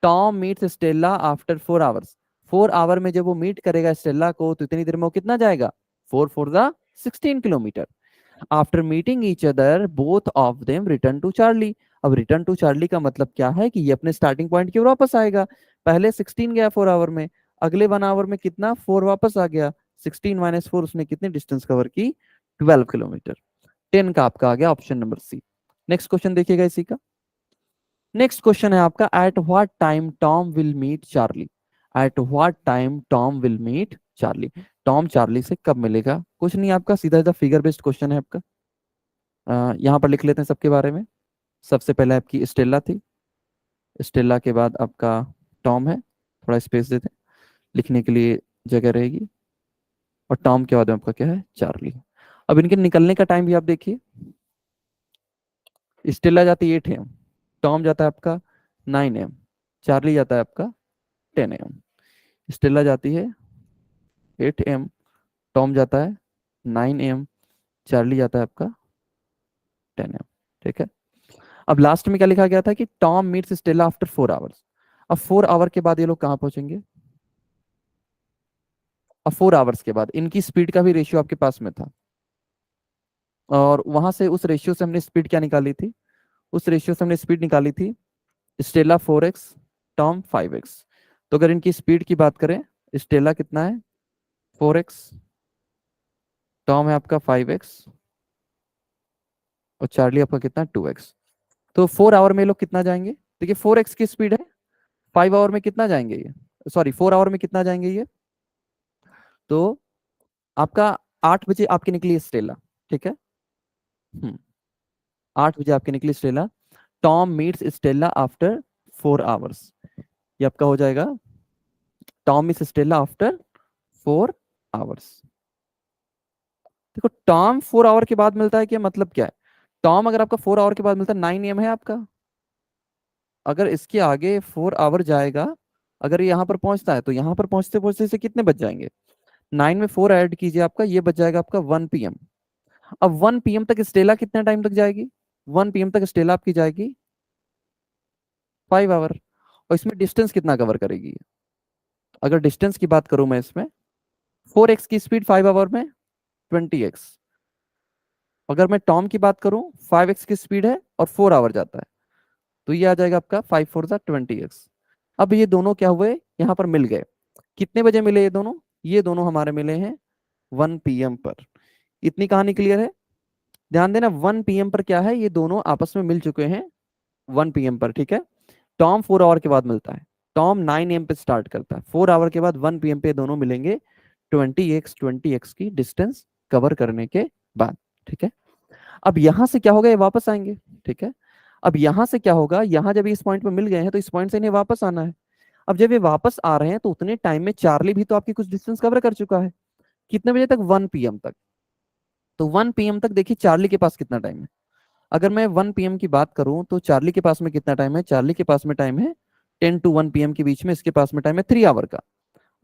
Tom meets Stella after 4 hours. 4 hour में जब वो मीट करेगा स्टेला को, तो इतनी देर में वो कितना जाएगा? 4 4 16 kilometre. After meeting each other both of them return to Charlie. अब रिटर्न टू चार्ली का मतलब क्या है? कि ये अपने स्टार्टिंग पॉइंट की ओर वापस आएगा। पहले 16 गया 4 आवर में, अगले 1 आवर में कितना? 4 वापस आ गया। 16 - 4 उसने कितनी डिस्टेंस कवर की? 12 किलोमीटर। 10 का आपका आ गया option number C. Next question देखिएगा इसी का। नेक्स्ट क्वेश्चन है आपका, at what time Tom will meet Charlie. At what time Tom will meet Charlie. Tom Charlie से कब मिलेगा? कुछ नहीं, आपका सीधा सीधा फिगर बेस्ड क्वेश्चन है आपका। यहाँ पर लिख लेते हैं सबके बारे में। सबसे पहले आपकी स्टेला थी, स्टेला के बाद आपका टॉम है, थोड़ा स्पेस देते हैं लिखने के लिए, जगह रहेगी। और टॉम के बाद में आपका क्या है? चार्ली। अब इनके निकलने का टाइम भी आप देखिए। स्टेला जाती है 8 AM, टॉम जाता है आपका 9 AM, चार्ली जाता है आपका 10 AM। स्टेला जाती है 8 AM, टॉम जाता है 9 AM, चार्ली जाता है आपका 10 AM। ठीक है। अब लास्ट में क्या लिखा गया था? कि Tom meets Stella after 4 hours. अब 4 आवर के बाद ये लोग कहाँ पहुंचेंगे? अब 4 आवर्स के बाद इनकी स्पीड का भी रेशियो आपके पास में था, और वहां से उस रेशियो से हमने स्पीड क्या निकाली थी? उस रेशियो से हमने स्पीड निकाली थी स्टेला 4x, टॉम 5x। तो अगर इनकी स्पीड की बात करें, स्टेला कितना है? 4x, टॉम है आपका 5x, और चार्ली आपका कितना? 2x। तो 4 आवर में ये लोग कितना जाएंगे? देखिए 4x की स्पीड है, 5 आवर में कितना जाएंगे ये, सॉरी 4 आवर में कितना जाएंगे ये, तो आपका 8 बजे आपकी निकली स्टेला, ठीक है। 8 बजे आपकी निकली Stella, Tom meets Stella after 4 hours, ये आपका हो जाएगा Tom meets Stella after 4 hours. देखो टॉम 4 आवर के बाद मिलता है, क्या मतलब क्या है, टॉम अगर आपका 4 आवर के बाद मिलता है 9 AM है आपका, अगर इसके आगे 4 आवर जाएगा, अगर ये यहाँ पर पहुंचता है तो यहाँ पर पहुंचते पहुंचते से कितने बच जाएंगे, 9 में 4 ऐड कीजिए, आपका ये बच जाएगा आपका 1 PM। अब 1 PM तक स्टेला कितना टाइम तक जाएगी, 1 PM तक स्टेला आपकी जाएगी 5 आवर, और इसमें डिस्टेंस कितना कवर करेगी, अगर डिस्टेंस की बात करूं मैं इसमें, 4x की स्पीड 5 आवर में 20x, अगर मैं टॉम की बात करूं 5x की स्पीड है और 4 आवर जाता है, तो ये आ जाएगा आपका 5 4 20x। अब ये दोनों क्या हुए, यहाँ पर मिल गए, कितने बजे मिले ये दोनों हमारे मिले हैं 1 PM पर। इतनी कहानी क्लियर है, ध्यान देना 1 PM पर क्या है, ये दोनों आपस में मिल चुके हैं 1 PM पर, ठीक है। टॉम 4 आवर के बाद मिलता है, टॉम 9 AM पे स्टार्ट करता है, 4 आवर के बाद 1 PM पे दोनों मिलेंगे 20x की डिस्टेंस कवर करने के बाद, ठीक है। अब यहां से क्या होगा, ये वापस आएंगे, ठीक है। अब यहां से क्या होगा, यहां जब इस पॉइंट पे मिल गए हैं तो इस पॉइंट से इन्हें वापस आना है। अब जब ये वापस आ रहे हैं तो उतने टाइम में चार्ली भी तो आपकी कुछ डिस्टेंस कवर कर चुका है, कितने बजे तक, 1 PM तक। तो 1 PM तक देखिए चार्ली के पास कितना टाइम है, अगर मैं 1 PM की बात करूं तो चार्ली के पास में कितना टाइम है, चार्ली के पास में टाइम है 10 to 1 PM के बीच में, इसके पास में टाइम है 3 आवर का।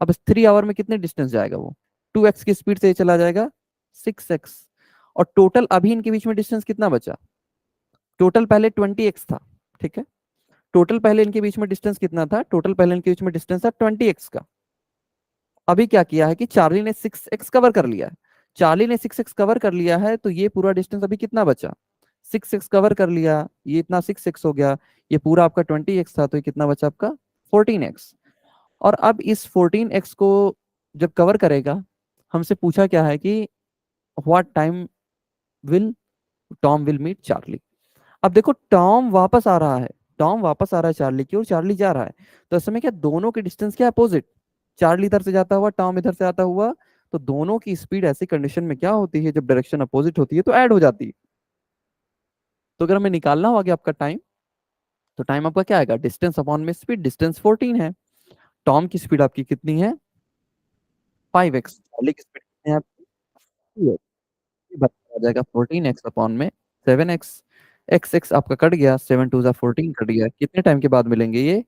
अब इस 3 आवर में कितने डिस्टेंस जाएगा वो, 2x की स्पीड से ये चला जाएगा 6x, और टोटल अभी इनके बीच में डिस्टेंस कितना बचा, टोटल पहले 20x था, ठीक है। टोटल पहले इनके बीच में डिस्टेंस कितना था, टोटल पहले इनके बीच में डिस्टेंस था 20x का। अभी क्या किया है कि चार्ली ने 6x कवर कर लिया है, चार्ली ने 6x कवर कर लिया है, तो ये पूरा डिस्टेंस अभी कितना बचा, 6x कवर कर लिया, ये इतना 6x हो गया, ये पूरा आपका 20x था, तो ये कितना बचा आपका 14x। और अब इस 14x को जब कवर करेगा, हमसे पूछा क्या है कि what time will Tom will meet Charlie. अब देखो टॉम वापस आ रहा है, टॉम वापस आ रहा है चार्ली की और चार्ली जा रहा है, तो इस समय क्या दोनों के डिस्टेंस क्या अपोजिट, चार्ली इधर से जाता हुआ टॉम इधर से आता हुआ, तो दोनों की स्पीड ऐसी कंडीशन में क्या होती है, जब डायरेक्शन अपोजिट होती है तो ऐड हो जाती है। तो अगर हमें निकालना हो आगे आपका टाइम, तो टाइम आपका क्या आएगा, डिस्टेंस अपॉन में स्पीड, डिस्टेंस 14 है, टॉम की स्पीड आपकी कितनी है 5x, चार्ली की स्पीड कितनी है आपकी 2x, ये बराबर आ जाएगा 14x अपॉन में 7x, एक्स एक्स आपका कट गया, 7 2 14 कट गया, कितने टाइम के बाद मिलेंगे ये,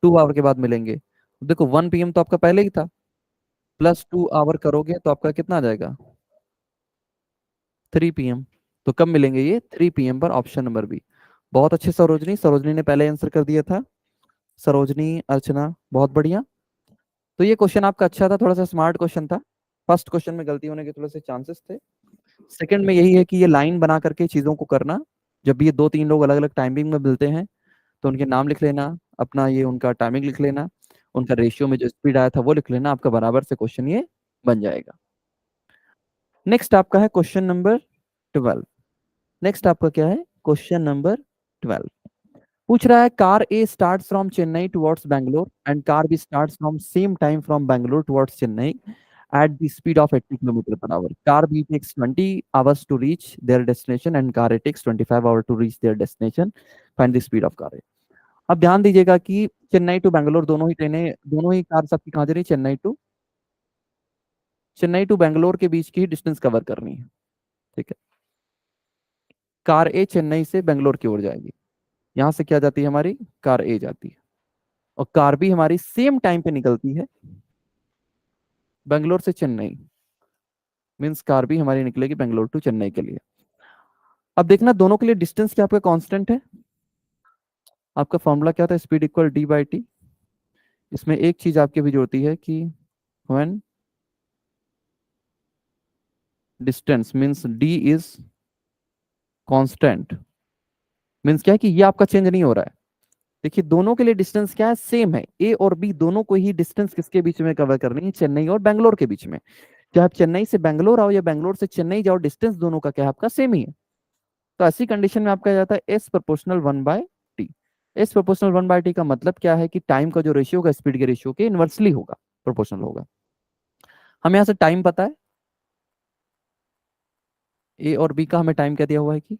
2 आवर के बाद मिलेंगे। देखो 1 PM तो आपका पहले ही था, प्लस 2 आवर करोगे तो आपका कितना आ जाएगा 3 PM। तो कब मिलेंगे ये 3 PM पर, ऑप्शन नंबर बी। बहुत अच्छे सरोजनी, सरोजनी ने पहले आंसर कर दिया था, सरोजनी अर्चना बहुत बढ़िया। तो ये क्वेश्चन आपका अच्छा था, थोड़ा सा स्मार्ट क्वेश्चन था, फर्स्ट क्वेश्चन में गलती होने के थोड़े से चांसेस थे, सेकंड में यही है कि ये लाइन बना करके चीजों को करना, जब भी ये 2 3 लोग अलग अलग टाइमिंग में मिलते हैं तो उनके नाम लिख लेना, अपना ये उनका टाइमिंग लिख लेना, उनका रेशियो में जो स्पीड आया था वो लिख लेना, आपका बराबर से क्वेश्चन ये बन जाएगा। नेक्स्ट आपका है क्वेश्चन नंबर 12। नेक्स्ट आपका क्या है, क्वेश्चन नंबर 12 पूछ रहा है, car A start from Chennai towards Bangalore and car B start from same time from Bangalore towards Chennai at the speed of 80 kilometer per hour. Car B takes 20 hours to reach their destination and car A takes 25 hours to reach their destination. Find the speed of car A. अब ध्यान दीजिएगा कि Chennai to Bangalore दोनों ही ट्रेनें, दोनों ही car आपकी कहाँ जा रही है, चेन्नई टू बैंगलोर के बीच की ही डिस्टेंस कवर करनी है, ठीक है। कार ए चेन्नई से बैंगलोर की ओर जाएगी, यहाँ से क्या जाती है हमारी, कार ए जाती है, और कार बी हमारी सेम टाइम पे निकलती है बैंगलोर से चेन्नई, मीन्स कार बी हमारी निकलेगी बैंगलोर टू चेन्नई के लिए। अब देखना दोनों के लिए डिस्टेंस क्या आपका कांस्टेंट है, आपका फॉर्मूला क्या था, speed equal D by T. इसमें एक चीज आपकी भी जोड़ती है कि when distance means D is constant, means क्या है कि ये आपका चेंज नहीं हो रहा है। देखिए दोनों के लिए डिस्टेंस क्या है, सेम है, ए और बी दोनों को ही डिस्टेंस किसके बीच में कवर करनी है, चेन्नई और बैंगलोर के बीच में। चाहे आप चेन्नई से बैंगलोर आओ या बैंगलोर से चेन्नई जाओ, डिस्टेंस दोनों का क्या है आपका सेम ही है। तो ऐसी कंडीशन में आपका जाता है एस प्रोपोर्शनल 1/t। इस प्रोपोर्शनल 1/t का मतलब क्या है कि टाइम का जो रेशियो होगा स्पीड के रेशियो के इनवर्सली होगा, प्रोपोर्शनल होगा। हमें यहाँ से टाइम पता है, ए और बी का हमें टाइम क्या दिया हुआ है कि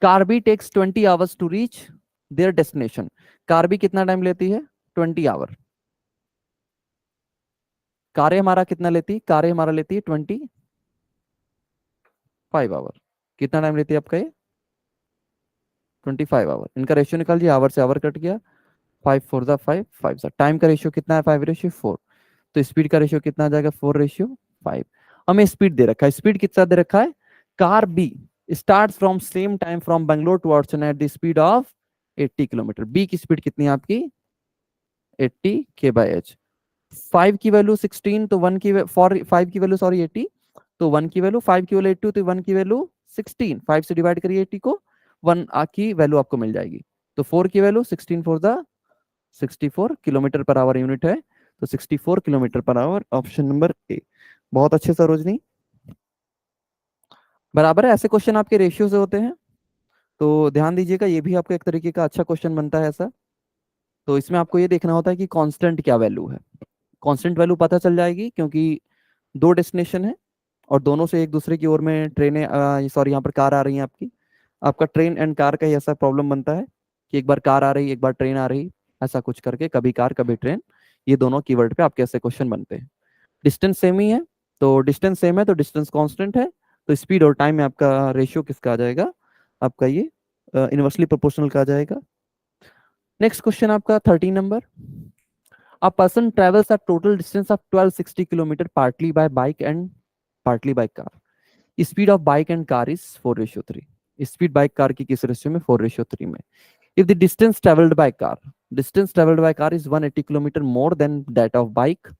car B takes 20 hours to reach their destination. Car B कितना टाइम लेती है? 20 आवर। कारें हमारा कितना लेती है? कारें हमारा लेती है 25 आवर। कितना टाइम लेती है आपका ये? 25 आवर। इनका रेशियो निकाल दिया, आवर से आवर कट गया, 5 4 5 5 टाइम का रेशियो कितना है? 5:4। तो स्पीड का रेशियो कितना आ जाएगा? 4:5। हमें स्पीड दे रखा है, स्पीड कितना दे रखा है? Car B start from same time from Bangalore towards Chennai at the speed of 80 kilometre. B की स्पीड कितनी है आपकी? 80 km/h। 5 की वैल्यू 16, तो 1 की 5 की वैल्यू सॉरी 80, तो 1 की वैल्यू 5 की वैल्यू 82, तो 1 की वैल्यू 16। 5 से डिवाइड करिए 80 को, 1 की वैल्यू आपको मिल जाएगी। तो 4 की value 16 for the 64 kilometre per our unit है, तो 64 kilometre per our, option number A. बहुत अच्छे सरोजनी, बराबर है। ऐसे क्वेश्चन आपके रेशियो से होते हैं, तो ध्यान दीजिएगा, ये भी आपका एक तरीके का अच्छा क्वेश्चन बनता है ऐसा। तो इसमें आपको ये देखना होता है कि कांस्टेंट क्या वैल्यू है। कांस्टेंट वैल्यू पता चल जाएगी क्योंकि दो डेस्टिनेशन है और दोनों से एक दूसरे की ओर में ट्रेनें, सॉरी यहाँ पर कार आ रही है आपकी। आपका ट्रेन एंड कार का ही ऐसा प्रॉब्लम बनता है कि एक बार कार आ रही, एक बार ट्रेन आ रही, ऐसा कुछ करके, कभी कार कभी ट्रेन, ये दोनों कीवर्ड पे आपके ऐसे क्वेश्चन बनते हैं। डिस्टेंस सेम ही है, तो डिस्टेंस सेम है तो डिस्टेंस कांस्टेंट है, तो स्पीड और टाइम में आपका रेशियो किसका आ जाएगा? आपका ये इनवर्सली प्रोपोर्शनल का आ जाएगा। नेक्स्ट क्वेश्चन आपका 13 number. A person travels a total distance of 1260 kilometer partly by bike and partly by car. Speed of bike and car is 4:3। Speed bike car की किस रेशियो में? 4:3 में। If the distance traveled by car is 180 kilometer more than that of bike,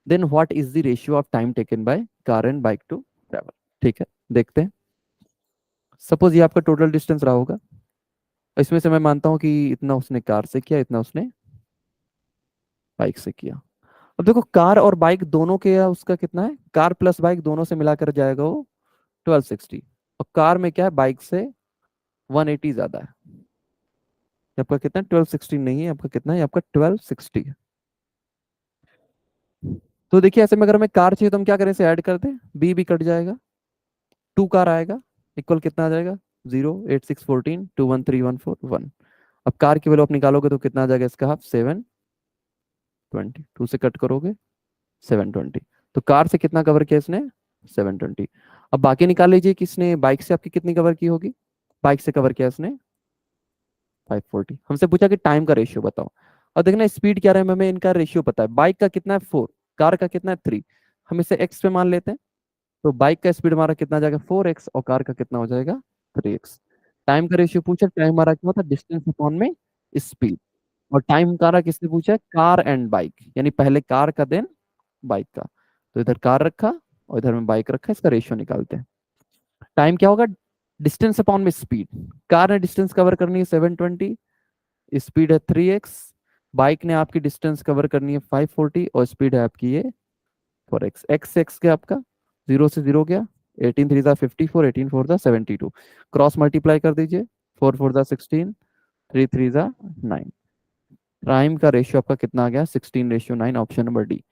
then what is the ratio of time taken by car and bike to travel? ठीक है, देखते हैं। Suppose ये आपका टोटल डिस्टेंस रहा होगा, इसमें से मैं मानता हूं कि इतना उसने कार से किया, इतना उसने बाइक से किया। अब देखो कार और बाइक दोनों के उसका कितना है? कार प्लस बाइक दोनों से मिलाकर जाएगा वो 1260, और कार में क्या है? बाइक से 180 ज्यादा है। आपका कितना? 1260 नहीं है, आपका कितना है? आपका 1260 है। तो देखिए ऐसे में अगर हमें कार चाहिए तो हम क्या करें? इसे ऐड कर दें, बी भी कट जाएगा, 2 कार आएगा, इक्वल कितना आ जाएगा? 0 8 6 14 2 1 3 1 4 1। अब कार की वैल्यू आप निकालोगे तो कितना आ जाएगा इसका? हाफ 720, 2 से कट करोगे 720। तो कार से कितना कवर किया इसने? 720। अब बाकी निकाल लीजिए किसने बाइक से आपकी कितनी कवर की होगी? बाइक से कवर किया इसने 540। हमसे पूछा कि टाइम का रेशियो बताओ। और देखना स्पीड क्या रहा है, हमें इनका रेशियो पता है। बाइक का कितना है? 4, कार का कितना है? 3। हम इसे एक्स पे मान लेते हैं, तो बाइक का स्पीड हमारा कितना जाएगा? 4x, और कार का कितना हो जाएगा? 3x। टाइम का रेशियो पूछा, टाइम हमारा क्या होता है? डिस्टेंस अपॉन में स्पीड। और टाइम हमारा किसने पूछा है? कार एंड बाइक, यानी पहले कार का देन बाइक का। तो इधर कार रखा और इधर में बाइक रखा, इसका रेशियो निकालते हैं। टाइम क्या होगा? डिस्टेंस अपॉन में स्पीड। कार ने डिस्टेंस कवर करनी है 720, स्पीड है 3x। बाइक ने आपकी डिस्टेंस कवर करनी है 540 और स्पीड है आपकी ये 4x। एक्स एक्स क्या आपका? 0 से 0 गया, 18 3 54, 18 4 72, क्रॉस मल्टीप्लाई कर दीजिए, 4 4 16, 3 3 9। टाइम का रेशियो आपका कितना आ गया? 16:9, ऑप्शन नंबर डी।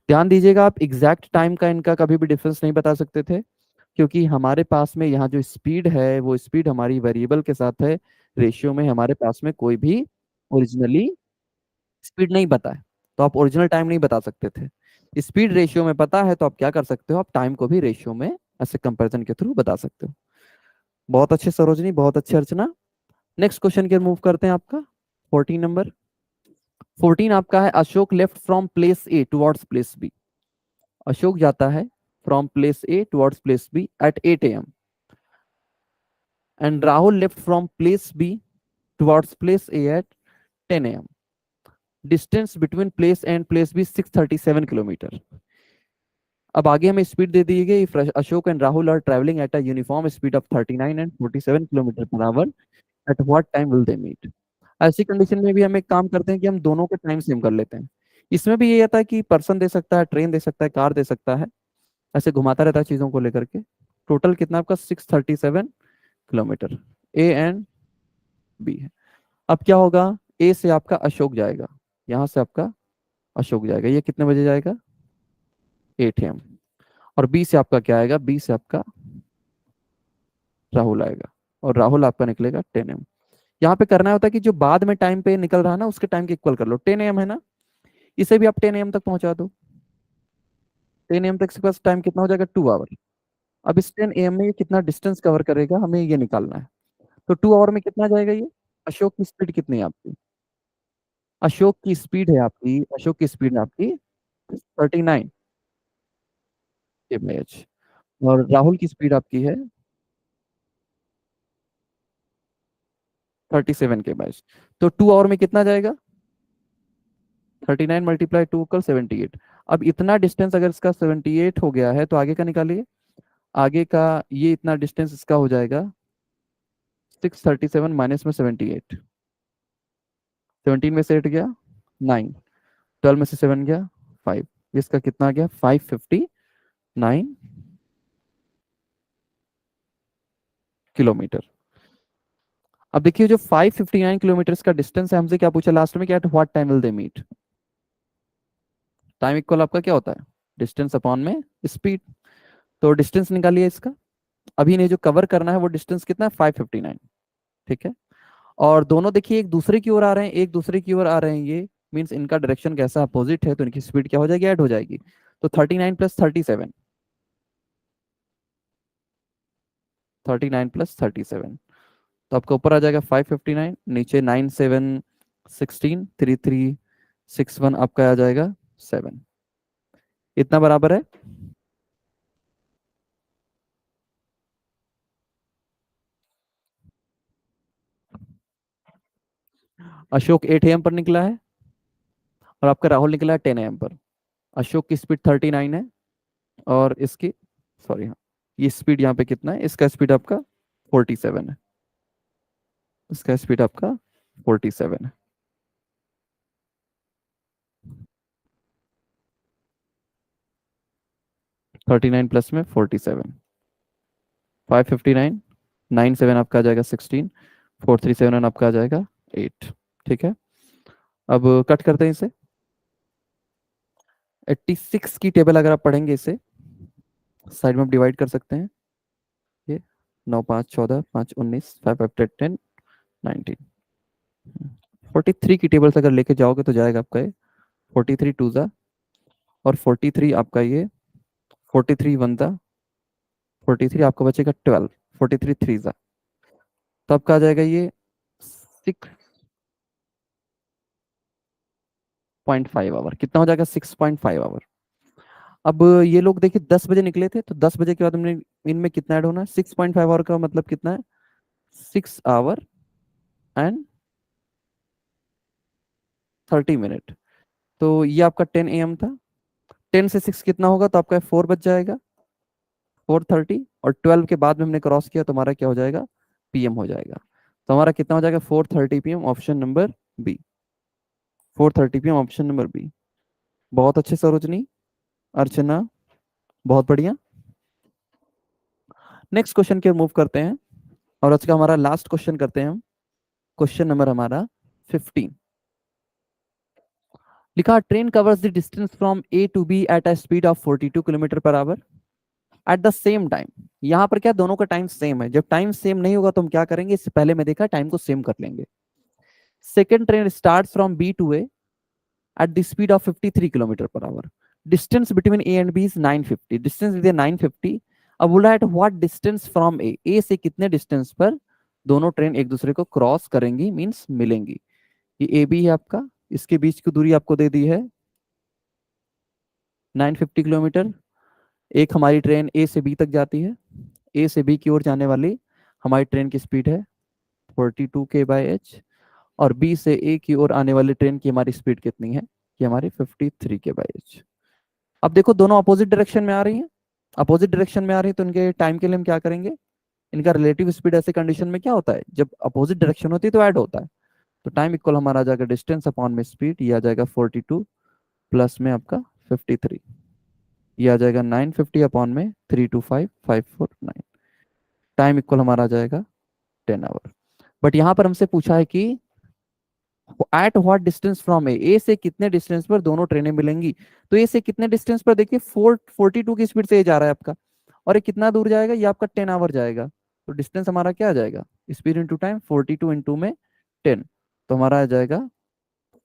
ध्यान दीजिएगा, आप एग्जैक्ट टाइम का इनका कभी भी डिफरेंस नहीं बता सकते थे, क्योंकि हमारे पास में यहाँ जो स्पीड है वो स्पीड हमारी वेरिएबल के साथ है। रेशियो में हमारे पास में कोई भी ओरिजिनली स्पीड नहीं पता है, तो आप ओरिजिनल टाइम नहीं बता सकते थे। स्पीड रेशियो में पता है तो आप क्या कर सकते हो? आप टाइम को भी रेशियो में ऐसे कंपैरिजन के थ्रू बता सकते हो। बहुत अच्छे सरोजनी, बहुत अच्छे अर्चना। नेक्स्ट क्वेश्चन की मूव करते हैं आपका 14 नंबर। 14 आपका है, Ashok left from place A towards place B. Ashok जाता है from place A towards place B at 8 a.m. And Rahul left from place B towards place A at 10 a.m. Distance between place and place B 637 kilometre. अब आगे हमें speed दे दी गई, Ashok and Rahul are travelling at a uniform speed of 39 and 47 kilometre per hour, at what time will they meet? ऐसी condition में भी हम एक काम करते हैं कि हम दोनों के टाइम सेम कर लेते हैं। इसमें भी ये आता है कि पर्सन दे सकता है, ट्रेन दे सकता है, कार दे सकता है, ऐसे घुमाता रहता है चीजों को लेकर के। टोटल कितना आपका? 637 किलोमीटर, ए एंड बी है। अब क्या होगा, ए से आपका अशोक जाएगा, यहाँ से आपका अशोक जाएगा, ये कितने बजे जाएगा, 8 AM। और बी से आपका क्या आएगा, बी से आपका राहुल आएगा, और राहुल आपका निकलेगा 10 AM। यहाँ पे करना होता है कि जो बाद में टाइम पे निकल रहा है ना, उसके टाइम के इक्वल कर लो। 10 AM है ना, इसे भी आप 10 AM तक पहुंचा दो। 10 AM तक इसके पास टाइम कितना हो जाएगा, 2 आवर। अब इस 10 AM में ये कितना डिस्टेंस कवर करेगा, हमें ये निकालना है। तो 2 आवर में कितना जाएगा ये, अशोक की स्पीड कितनी है आपकी, अशोक की स्पीड है आपकी, अशोक की स्पीड है आपकी 39 km/h। और राहुल की स्पीड आपकी है 37 km/h। तो 2 आवर में कितना जाएगा, 39 × 2 = 78। अब इतना डिस्टेंस अगर इसका 78 हो गया है, तो आगे का निकालिए। आगे का ये इतना डिस्टेंस इसका हो जाएगा 637 माइनस में 78। 17 में से 8 गया 9, 12 में से 7 गया 5, इसका कितना आ गया 559 किलोमीटर। अब देखिए जो 559 किलोमीटर का डिस्टेंस है, हमसे क्या पूछा लास्ट में, क्या what time will they meet. Time equal आपका क्या होता है, डिस्टेंस अपॉन में स्पीड। तो डिस्टेंस निकालिए इसका। अभी ने जो कवर करना है वो डिस्टेंस कितना है, 559। ठीक है। और दोनों देखिए एक दूसरे की ओर आ रहे हैं, एक दूसरे की ओर आ रहे हैं, ये मीन्स इनका डायरेक्शन कैसा अपोजिट है, तो इनकी स्पीड क्या हो जाएगी, ऐड हो जाएगी। तो 39 + 37, 39 + 37, तो आपका ऊपर आ जाएगा 559, नीचे 9 7 16 33 61 आपका आ जाएगा 7। इतना बराबर है। अशोक 8 AM पर निकला है, और आपका राहुल निकला है 10 AM पर। अशोक की स्पीड 39 है, और इसकी, सॉरी हाँ, ये स्पीड यहाँ पे कितना है, इसका स्पीड आपका 47 है, इसका स्पीड आपका 47 है। 39 प्लस में 47, 559, 97 आपका आ जाएगा 16, 437 आपका आ जाएगा 8। ठीक है। अब कट करते हैं इसे। 86 की टेबल अगर आप पढ़ेंगे इसे, साइड में आप डिवाइड कर सकते हैं। ये 9 5 14 5 19 5 5 10 19, 43 की टेबल से अगर लेके जाओगे तो जाएगा आपका ये 43 टू ज़ा, और 43 आपका ये 43 वन ज़ा, 43 आपका बचेगा 12, 43 थ्री ज़ा, तो आपका आ जाएगा ये 6.5 आवर। कितना हो जाएगा, 6.5 आवर। अब ये लोग देखिए 10 बजे निकले थे, तो 10 बजे के बाद हमने इनमें कितना ऐड होना है, 6.5 आवर का मतलब कितना है, 6 आवर एंड 30 मिनट। तो ये आपका 10 AM था। 10 से 6 कितना होगा, तो आपका 4 बज जाएगा, 4:30, और 12 के बाद में हमने क्रॉस किया तो हमारा क्या हो जाएगा, PM हो जाएगा। तो हमारा कितना हो जाएगा, 4:30 PM, option number B. 4:30 PM option number B. बहुत अच्छे सरोजनी, अर्चना, बहुत बढ़िया। नेक्स्ट क्वेश्चन की ओर मूव करते हैं, और आज का हमारा लास्ट क्वेश्चन करते हैं हम। क्वेश्चन नंबर हमारा 15। लिखा, train covers the distance from A to B at a speed of 42 km/h at the same time. यहाँ पर क्या, दोनों का टाइम सेम है। जब टाइम सेम नहीं होगा तो हम क्या करेंगे, इससे पहले मैं देखा टाइम को सेम कर लेंगे। Second train start from B to A at the speed of 53 kilometre per hour. Distance between A and B is 950, distance दे 950। अब बोला है व्हाट डिस्टेंस फ्रॉम ए से कितने डिस्टेंस पर दोनों ट्रेन एक दूसरे को क्रॉस करेंगी, मींस मिलेंगी। ये ए बी है आपका, इसके बीच की दूरी आपको दे दी है 950 किलोमीटर। एक हमारी ट्रेन ए से बी तक जाती है, ए से बी की ओर जाने वाली हमारी ट्रेन की स्पीड है 42 K/h, और बी से ए की ओर आने वाली ट्रेन की हमारी स्पीड कितनी है, ये हमारी 53 K/h। अब देखो दोनों अपोजिट डायरेक्शन में आ रही हैं, अपोजिट डायरेक्शन में आ रही है, तो इनके टाइम के लिए हम क्या करेंगे, इनका रिलेटिव स्पीड ऐसे कंडीशन में क्या होता है, जब अपोजिट डायरेक्शन होती है तो ऐड होता है। तो टाइम इक्वल हमारा आ जाएगा डिस्टेंस अपॉन में स्पीड, ये आ जाएगा 42 प्लस में आपका 53, ये आ जाएगा 950 अपॉन में 325 549। टाइम इक्वल हमारा आ जाएगा 10 आवर। बट यहाँ पर हमसे पूछा है कि एट व्हाट डिस्टेंस फ्रॉम ए से कितने डिस्टेंस पर दोनों ट्रेनें मिलेंगी। तो ए से कितने डिस्टेंस पर, देखिए 42 की स्पीड से ये जा रहा है आपका, और ये कितना दूर जाएगा, ये आपका 10 आवर जाएगा। तो डिस्टेंस हमारा क्या आ जाएगा, स्पीड इंटू टाइम, 42 इंटू में 10, तो हमारा आ जाएगा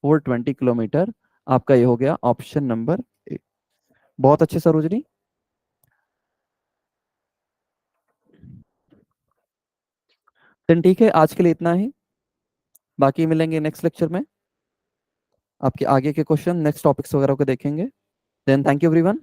420 किलोमीटर। आपका ये हो गया ऑप्शन नंबर ए। बहुत अच्छे सरोजनी। देन ठीक है, आज के लिए इतना ही, बाकी मिलेंगे नेक्स्ट लेक्चर में। आपके आगे के क्वेश्चन नेक्स्ट टॉपिक्स वगैरह को देखेंगे। Then thank you everyone.